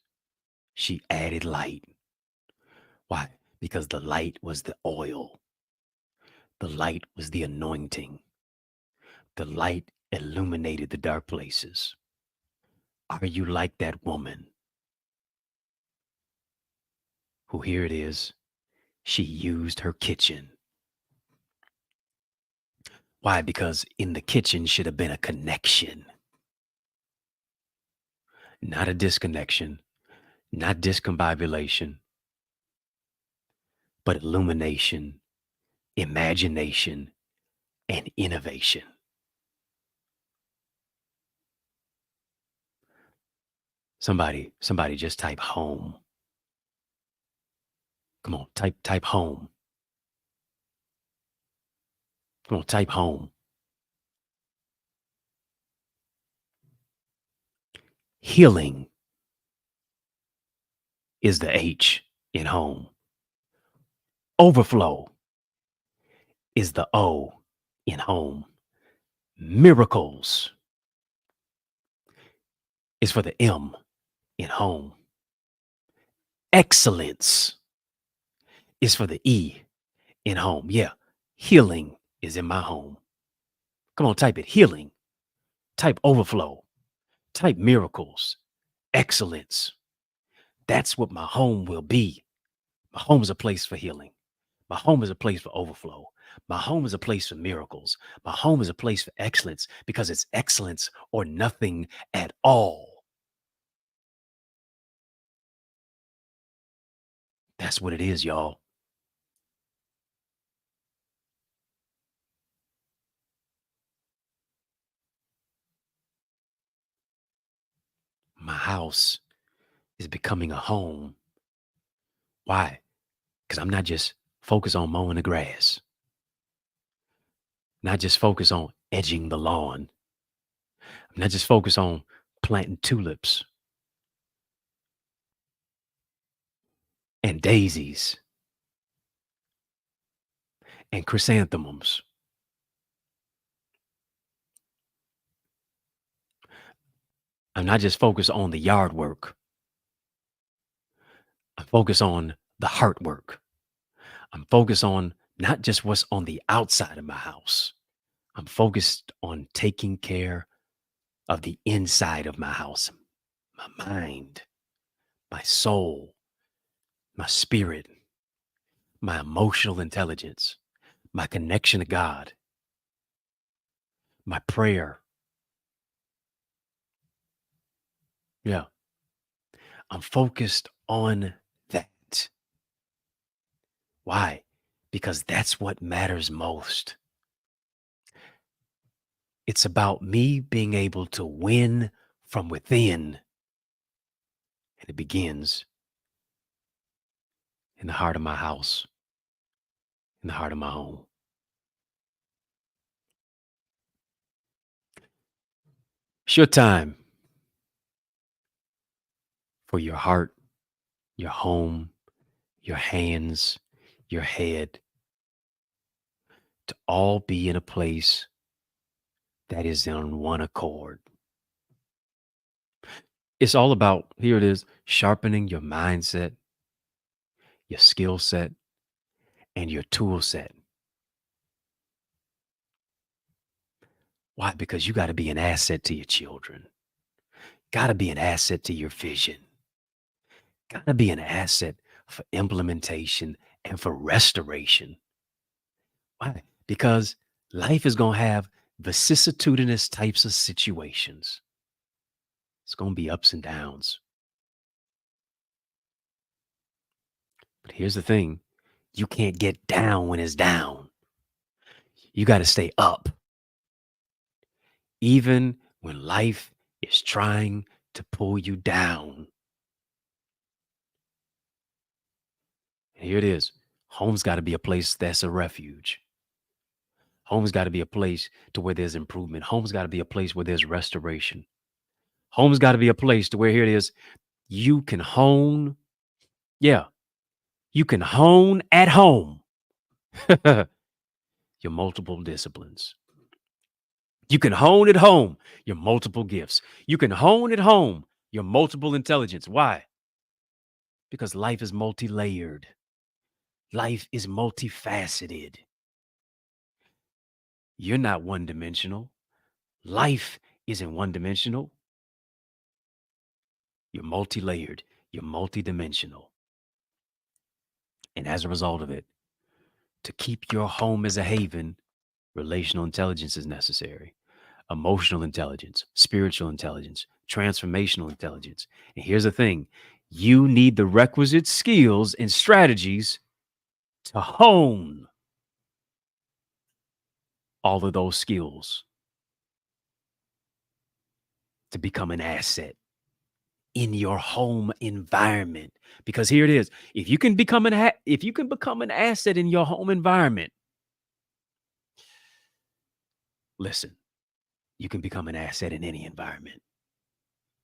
she added light? Why? Because the light was the oil. The light was the anointing. The light illuminated the dark places. Are you like that woman who, here it is, she used her kitchen? Why? Because in the kitchen should have been a connection, not a disconnection, not discombobulation, but illumination, imagination, and innovation. Somebody just type home. Come on, type home. Come on, type home. Healing is the H in home. Overflow is the O in home. Miracles is for the M in home. Excellence is for the E in home. Yeah, healing is in my home. Come on, type it. Healing. Type overflow. Type miracles. Excellence. That's what my home will be. My home is a place for healing. My home is a place for overflow. My home is a place for miracles. My home is a place for excellence because it's excellence or nothing at all. That's what it is, y'all. My house is becoming a home. Why? Because I'm not just focused on mowing the grass, not just focused on edging the lawn, I'm not just focused on planting tulips and daisies and chrysanthemums. I'm not just focused on the yard work. I'm focused on the heart work. I'm focused on not just what's on the outside of my house. I'm focused on taking care of the inside of my house, my mind, my soul, my spirit, my emotional intelligence, my connection to God, my prayer. Yeah, I'm focused on that. Why? Because that's what matters most. It's about me being able to win from within. And it begins in the heart of my house, in the heart of my home. It's your time for your heart, your home, your hands, your head to all be in a place that is on one accord. It's all about, here it is, sharpening your mindset, your skill set, and your tool set. Why? Because you got to be an asset to your children, got to be an asset to your vision, got to be an asset for implementation and for restoration. Why? Because life is going to have vicissitudinous types of situations. It's going to be ups and downs. But here's the thing, you can't get down when it's down. You got to stay up, even when life is trying to pull you down. And here it is. Home's got to be a place that's a refuge. Home's got to be a place to where there's improvement. Home's got to be a place where there's restoration. Home's got to be a place to where, here it is, you can hone. Yeah, you can hone at home your multiple disciplines. You can hone at home your multiple gifts. You can hone at home your multiple intelligence. Why? Because life is multi-layered. Life is multifaceted. You're not one dimensional. Life isn't one dimensional. You're multi-layered. You're multidimensional. And as a result of it, to keep your home as a haven, relational intelligence is necessary. Emotional intelligence, spiritual intelligence, transformational intelligence. And here's the thing, you need the requisite skills and strategies to hone all of those skills to become an asset in your home environment. Because here it is, if you can become if you can become an asset in your home environment, listen, you can become an asset in any environment,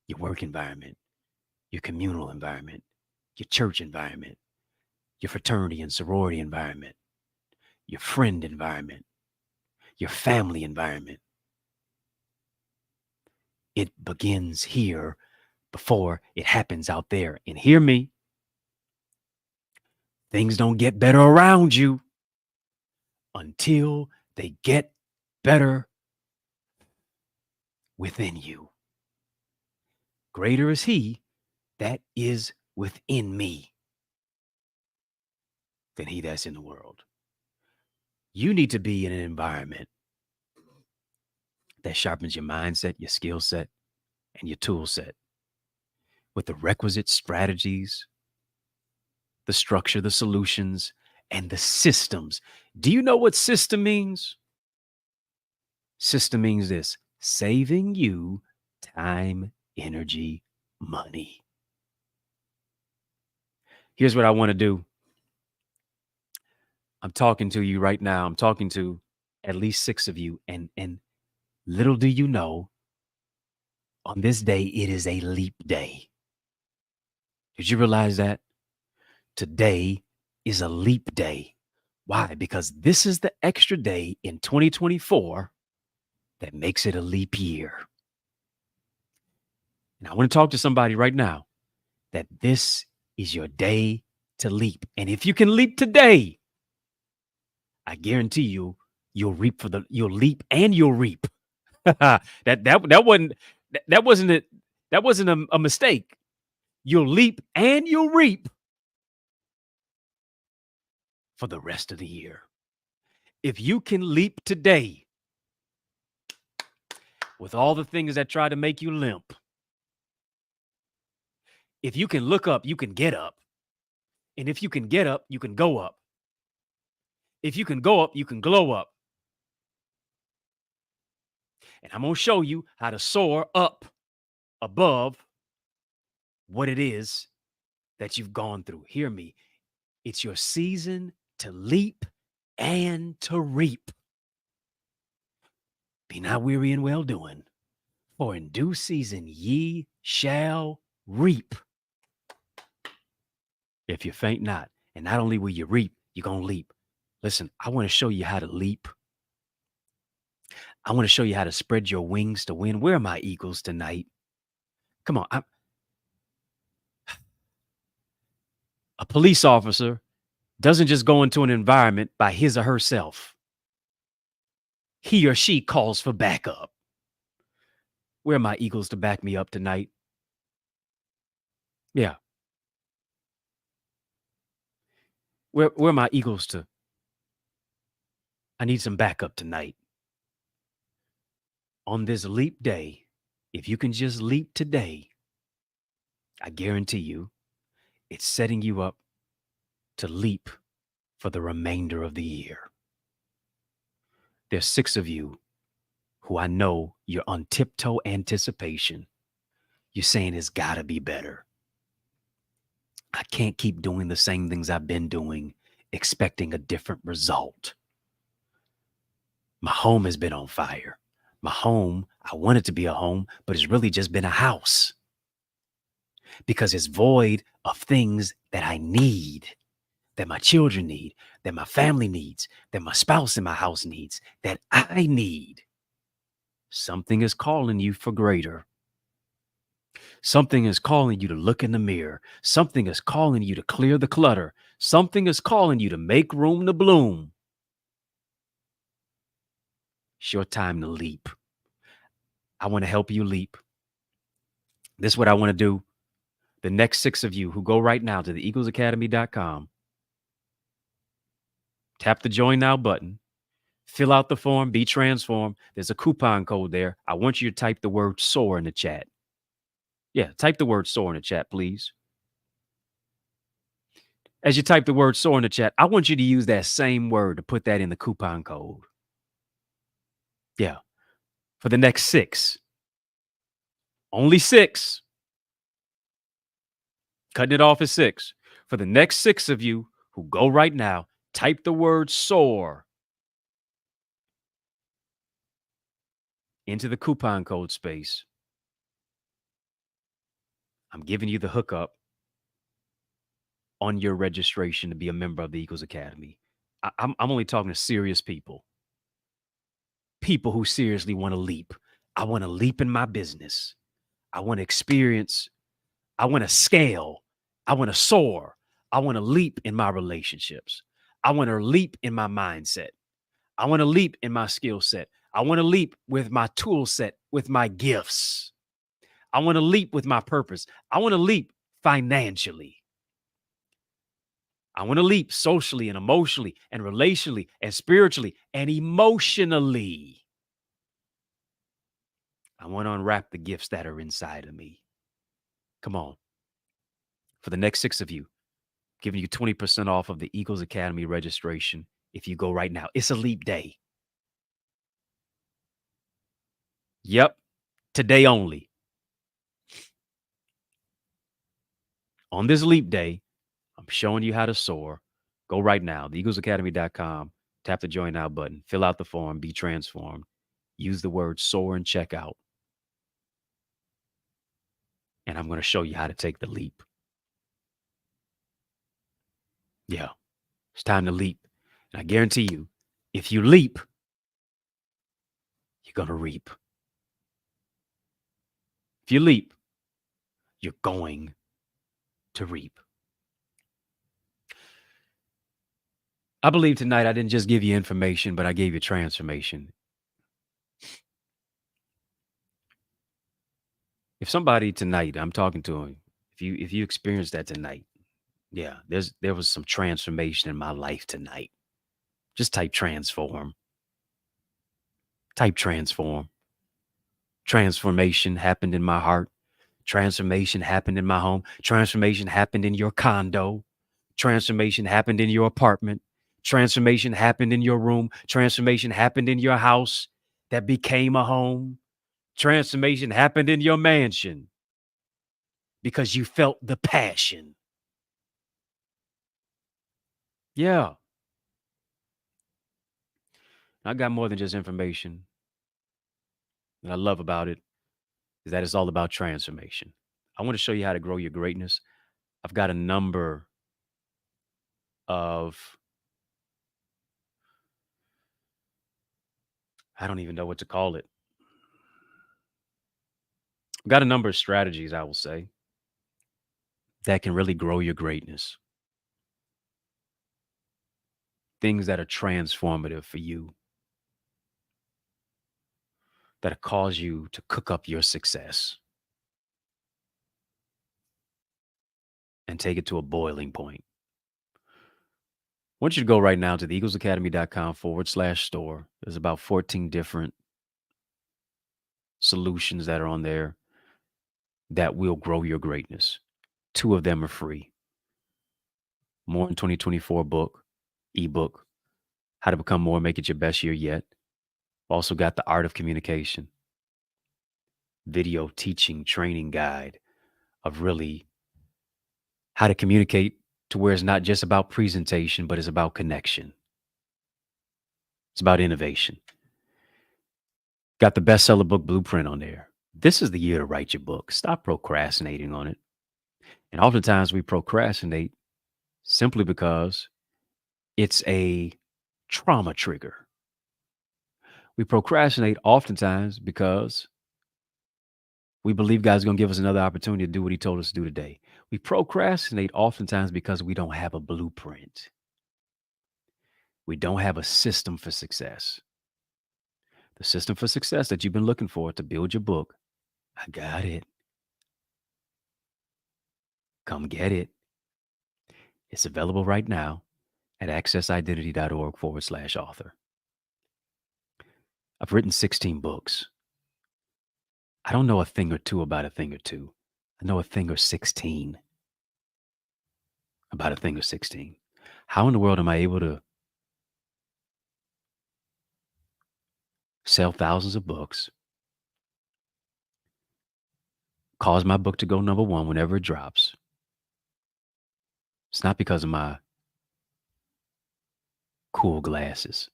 your work environment, your communal environment, your church environment, your fraternity and sorority environment, your friend environment, your family environment. It begins here before it happens out there. And hear me, things don't get better around you until they get better within you. Greater is he that is within me than he that's in the world. You need to be in an environment that sharpens your mindset, your skill set, and your tool set with the requisite strategies, the structure, the solutions, and the systems. Do you know what system means? System means this: saving you time, energy, money. Here's what I want to do. I'm talking to you right now. I'm talking to at least 6 of you. And little do you know, On this day, it is a leap day. Did you realize that? Today is a leap day. Why? Because this is the extra day in 2024 that makes it a leap year. And I want to talk to somebody right now that this is your day to leap. And if you can leap today, I guarantee you'll reap you'll leap and you'll reap. that wasn't that wasn't it. That wasn't a mistake. You'll leap and you'll reap for the rest of the year. If you can leap today with all the things that try to make you limp, if you can look up, you can get up. And if you can get up, you can go up. If you can go up, you can glow up. And I'm going to show you how to soar up above what it is that you've gone through. Hear me. It's your season to leap and to reap. Be not weary in well doing, for in due season ye shall reap if you faint not. And not only will you reap, you're going to leap. Listen, I want to show you how to leap. I want to show you how to spread your wings to win. Where are my eagles tonight? Come on. A police officer doesn't just go into an environment by his or herself. He or she calls for backup. Where are my eagles to back me up tonight? Yeah. Where are my eagles to? I need some backup tonight. On this leap day, if you can just leap today, I guarantee you, it's setting you up to leap for the remainder of the year. There's 6 of you who I know you're on tiptoe anticipation. You're saying it's got to be better. I can't keep doing the same things I've been doing, expecting a different result. My home has been on fire. My home, I want it to be a home, but it's really just been a house because it's void of things that I need, that my children need, that my family needs, that my spouse in my house needs, that I need. Something is calling you for greater. Something is calling you to look in the mirror. Something is calling you to clear the clutter. Something is calling you to make room to bloom. It's your time to leap. I want to help you leap. This is what I want to do. The next 6 of you who go right now to the eaglesacademy.com, tap the join now button, fill out the form, be transformed. There's a coupon code there. I want you to type the word soar in the chat. Yeah, type the word soar in the chat, please. As you type the word soar in the chat, I want you to use that same word to put that in the coupon code. Yeah. For the next 6. Only 6. Cutting it off at 6. For the next 6 of you who go right now, type the word soar into the coupon code space. I'm giving you the hookup on your registration to be a member of the Eagles Academy. I'm only talking to serious people. People who seriously want to leap. I want to leap in my business. I want to experience. I want to scale. I want to soar. I want to leap in my relationships. I want to leap in my mindset. I want to leap in my skill set. I want to leap with my tool set, with my gifts. I want to leap with my purpose. I want to leap financially. I want to leap socially and emotionally and relationally and spiritually and emotionally. I want to unwrap the gifts that are inside of me. Come on. For the next 6 of you, giving you 20% off of the Eagles Academy registration if you go right now. It's a leap day. Yep. Today only. On this leap day, I'm showing you how to soar. Go right now, theeaglesacademy.com, tap the join now button, fill out the form, be transformed. Use the word soar and check out. and I'm going to show you how to take the leap. Yeah, it's time to leap. And I guarantee you, if you leap, you're going to reap. If you leap, you're going to reap. I believe tonight I didn't just give you information, but I gave you transformation. If somebody tonight, I'm talking to him, if you experienced that tonight, yeah, there was some transformation in my life tonight. Just type transform. Type transform. Transformation happened in my heart. Transformation happened in my home. Transformation happened in your condo. Transformation happened in your apartment. Transformation happened in your room. Transformation happened in your house that became a home. Transformation happened in your mansion because you felt the passion. Yeah, I got more than just information. What I love about it is that it's all about transformation. I want to show you how to grow your greatness. I've got a number of, I don't even know what to call it. I've got a number of strategies, I will say, that can really grow your greatness. Things that are transformative for you, that cause you to cook up your success and take it to a boiling point. I want you to go right now to the eaglesacademy.com/store. There's about 14 different solutions that are on there that will grow your greatness. Two of them are free. More in 2024 book, ebook, How to Become More, Make It Your Best Year Yet. Also got the Art of Communication, video teaching training guide of really how to communicate to where it's not just about presentation, but it's about connection. It's about innovation. Got the bestseller book blueprint on there. This is the year to write your book. Stop procrastinating on it. And oftentimes we procrastinate simply because it's a trauma trigger. We procrastinate oftentimes because we believe God's going to give us another opportunity to do what he told us to do today. We procrastinate oftentimes because we don't have a blueprint. We don't have a system for success. The system for success that you've been looking for to build your book, I got it. Come get it. It's available right now at accessidentity.org/author. I've written 16 books. I don't know a thing or two about a thing or two. I know a thing or 16 about a thing or 16. How in the world am I able to sell thousands of books, cause my book to go number one whenever it drops? It's not because of my cool glasses.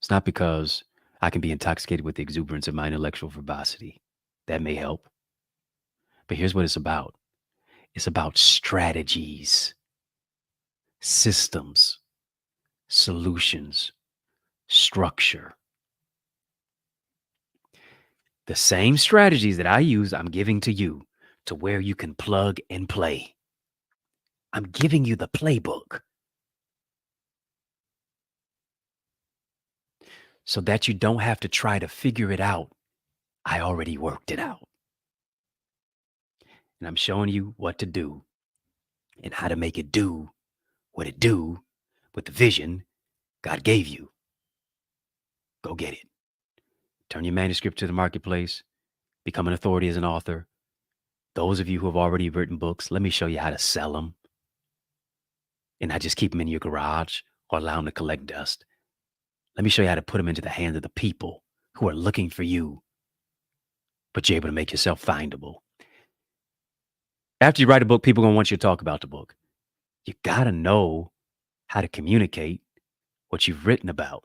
It's not because I can be intoxicated with the exuberance of my intellectual verbosity. That may help. But here's what it's about. It's about strategies, systems, solutions, structure. The same strategies that I use, I'm giving to you to where you can plug and play. I'm giving you the playbook so that you don't have to try to figure it out. I already worked it out. And I'm showing you what to do and how to make it do what it do with the vision God gave you. Go get it. Turn your manuscript to the marketplace. Become an authority as an author. Those of you who have already written books, let me show you how to sell them and not just keep them in your garage or allow them to collect dust. Let me show you how to put them into the hands of the people who are looking for you, but you're able to make yourself findable. After you write a book, people are going to want you to talk about the book. You got to know how to communicate what you've written about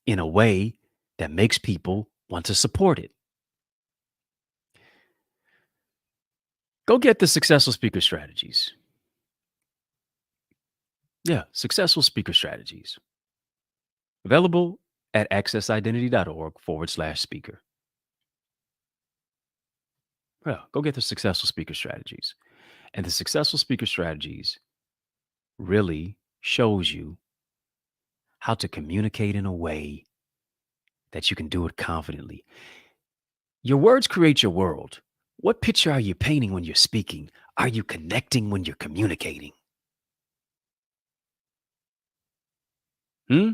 in a way that makes people want to support it. Go get the successful speaker strategies. Yeah, successful speaker strategies. Available at accessidentity.org/speaker. Yeah, go get the successful speaker strategies. And the successful speaker strategies really shows you how to communicate in a way that you can do it confidently. Your words create your world. What picture are you painting when you're speaking? Are you connecting when you're communicating? Hmm?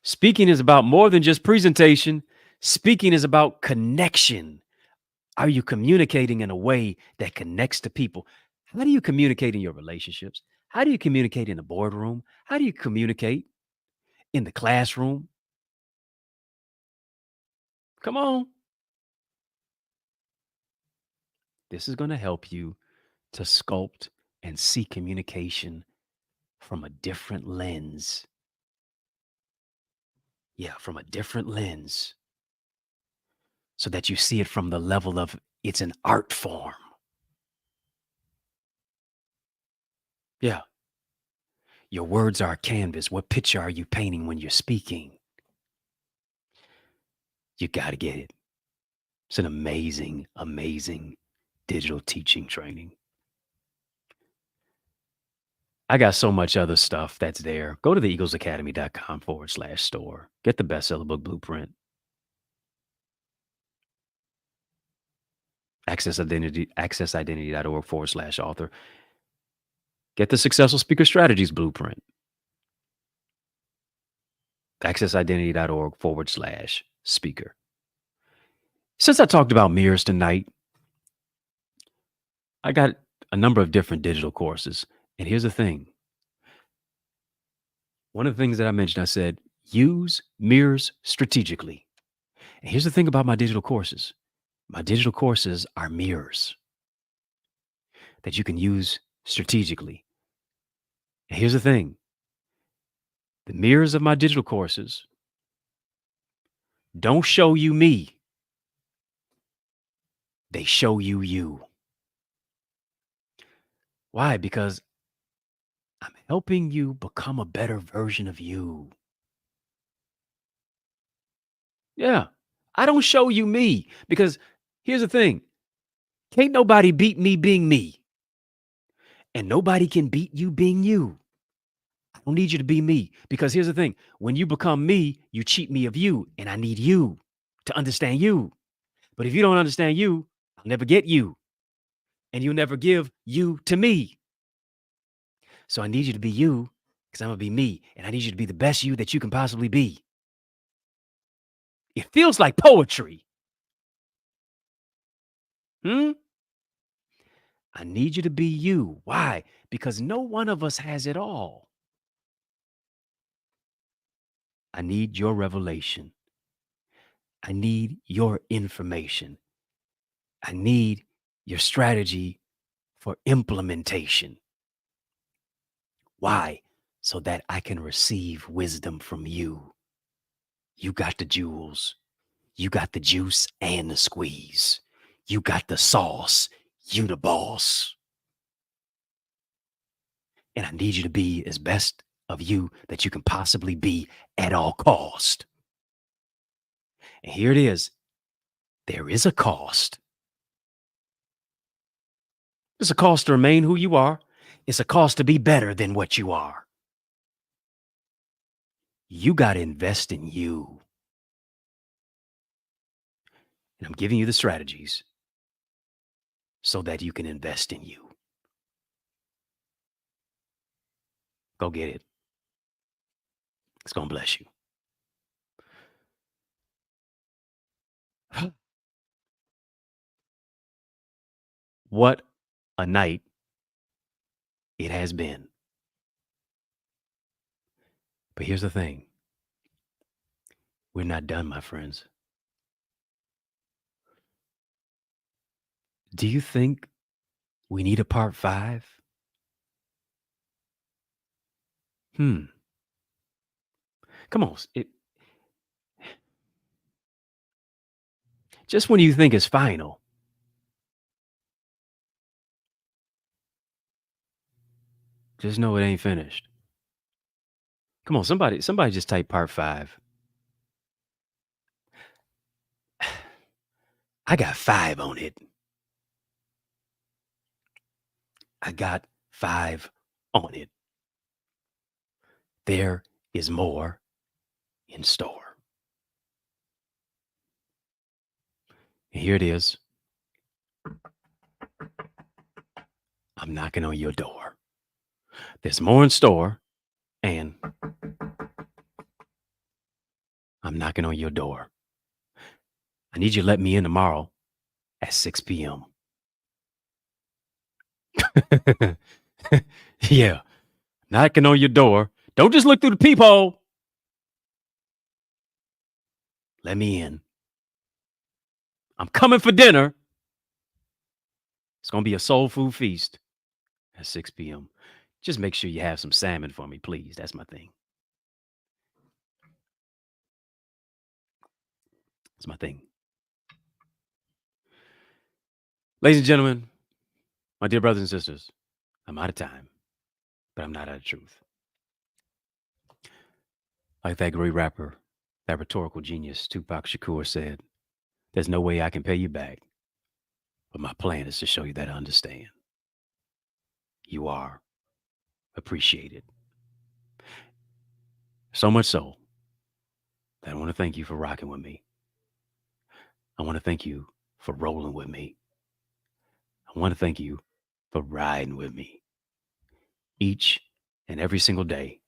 Speaking is about more than just presentation. Speaking is about connection. Are you communicating in a way that connects to people? How do you communicate in your relationships? How do you communicate in the boardroom? How do you communicate in the classroom? Come on. This is going to help you to sculpt and see communication from a different lens. Yeah, from a different lens so that you see it from the level of it's an art form. Yeah. Your words are a canvas. What picture are you painting when you're speaking? You got to get it. It's an amazing, amazing digital teaching training. I got so much other stuff that's there. Go to theeaglesacademy.com/store. Get the bestseller book blueprint. Accessidentity.org/author. Get the successful speaker strategies blueprint. Accessidentity.org/speaker. Since I talked about mirrors tonight, I got a number of different digital courses. And here's the thing. One of the things that I mentioned, I said, use mirrors strategically. And here's the thing about my digital courses. My digital courses are mirrors that you can use strategically. And here's the thing. The mirrors of my digital courses don't show you me. They show you you. Why? Because I'm helping you become a better version of you. Yeah. I don't show you me because here's the thing. Can't nobody beat me being me. And nobody can beat you being you. I don't need you to be me because here's the thing. When you become me, you cheat me of you. And I need you to understand you. But if you don't understand you, I'll never get you. And you'll never give you to me. So I need you to be you because I'm going to be me. And I need you to be the best you that you can possibly be. It feels like poetry. Hmm? I need you to be you. Why? Because no one of us has it all. I need your revelation. I need your information. I need your strategy for implementation. Why? So that I can receive wisdom from you. You got the jewels. You got the juice and the squeeze. You got the sauce. You the boss. And I need you to be as best of you that you can possibly be at all cost. And here it is. There is a cost. It's a cost to remain who you are. It's a cost to be better than what you are. You got to invest in you. And I'm giving you the strategies so that you can invest in you. Go get it. It's going to bless you. What a night it has been. But here's the thing. We're not done, my friends. Do you think we need a part 5? Hmm. Come on. Just when you think it's final, Just know it ain't finished. Come on, somebody just type part 5. I got 5 on it. I got 5 on it. There is more in store. And here it is. I'm knocking on your door. There's more in store, and I'm knocking on your door. I need you to let me in tomorrow at 6 p.m. Yeah, knocking on your door. Don't just look through the peephole. Let me in. I'm coming for dinner. It's going to be a soul food feast at 6 p.m. Just make sure you have some salmon for me, please. That's my thing. That's my thing. Ladies and gentlemen, my dear brothers and sisters, I'm out of time, but I'm not out of truth. Like that great rapper, that rhetorical genius, Tupac Shakur said, there's no way I can pay you back, but my plan is to show you that I understand. You are appreciated. So much so that I want to thank you for rocking with me. I want to thank you for rolling with me. I want to thank you for riding with me each and every single day,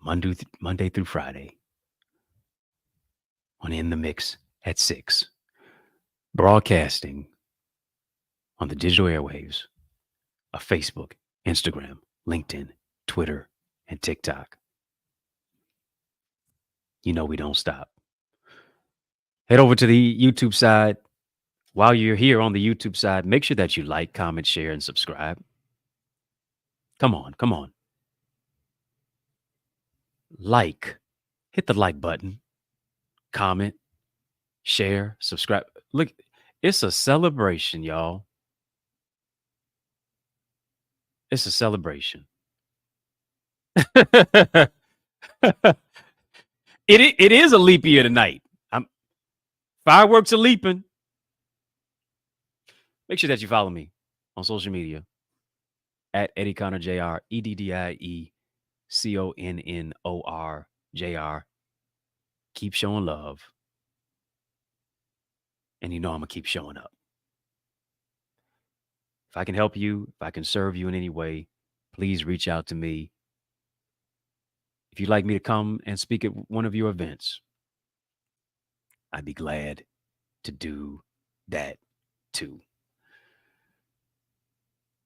Monday through Friday, on In the Mix at 6, broadcasting on the digital airwaves of Facebook, Instagram, LinkedIn, Twitter, and TikTok. You know we don't stop. Head over to the YouTube side. While you're here on the YouTube side, make sure that you like, comment, share, and subscribe. Come on. Like. Hit the like button. Comment. Share. Subscribe. Look, it's a celebration, y'all. It's a celebration. It is a leap year tonight. Fireworks are leaping. Make sure that you follow me on social media at EddieConnorJr, EddieConnorJr. Keep showing love. And you know I'm going to keep showing up. If I can help you, if I can serve you in any way, please reach out to me. If you'd like me to come and speak at one of your events, I'd be glad to do that too.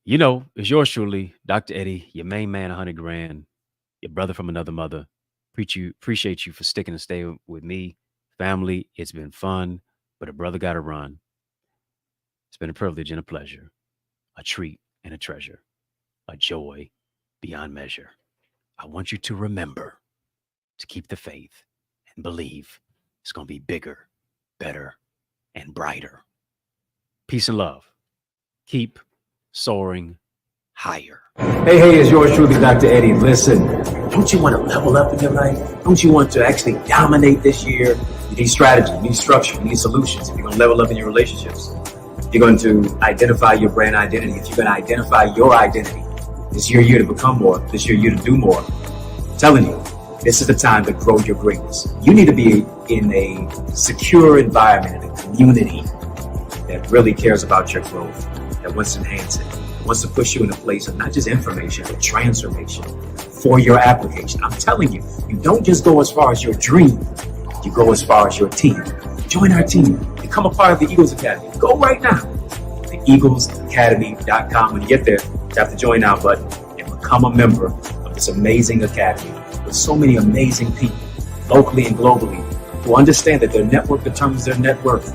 You know, it's yours truly, Dr. Eddie, your main man, 100 grand, your brother from another mother. Appreciate you for sticking and staying with me. Family, it's been fun, but a brother got to run. It's been a privilege and a pleasure, a treat and a treasure, a joy beyond measure. I want you to remember to keep the faith and believe it's going to be bigger, better, and brighter. Peace and love. Keep soaring higher. Hey, it's yours truly, Dr. Eddie. Listen, don't you want to level up in your life? Don't you want to actually dominate this year? You need strategy, you need structure, you need solutions. If you're going to level up in your relationships, you're going to identify your brand identity. If you're going to identify your identity, this is your year to become more. This is your year to do more. I'm telling you, this is the time to grow your greatness. You need to be in a secure environment, in a community that really cares about your growth, that wants to enhance it, wants to push you in a place of not just information, but transformation for your application. I'm telling you, you don't just go as far as your dream, you go as far as your team. Join our team. Become a part of the Eagles Academy. Go right now. The EaglesAcademy.com. When you get there, tap the join now button and become a member of this amazing academy with so many amazing people, locally and globally, who understand that their network determines their net worth.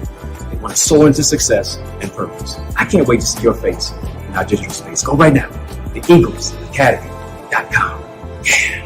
They want to soar into success and purpose. I can't wait to see your face, not just your space. Go right now. The EaglesAcademy.com. Yeah.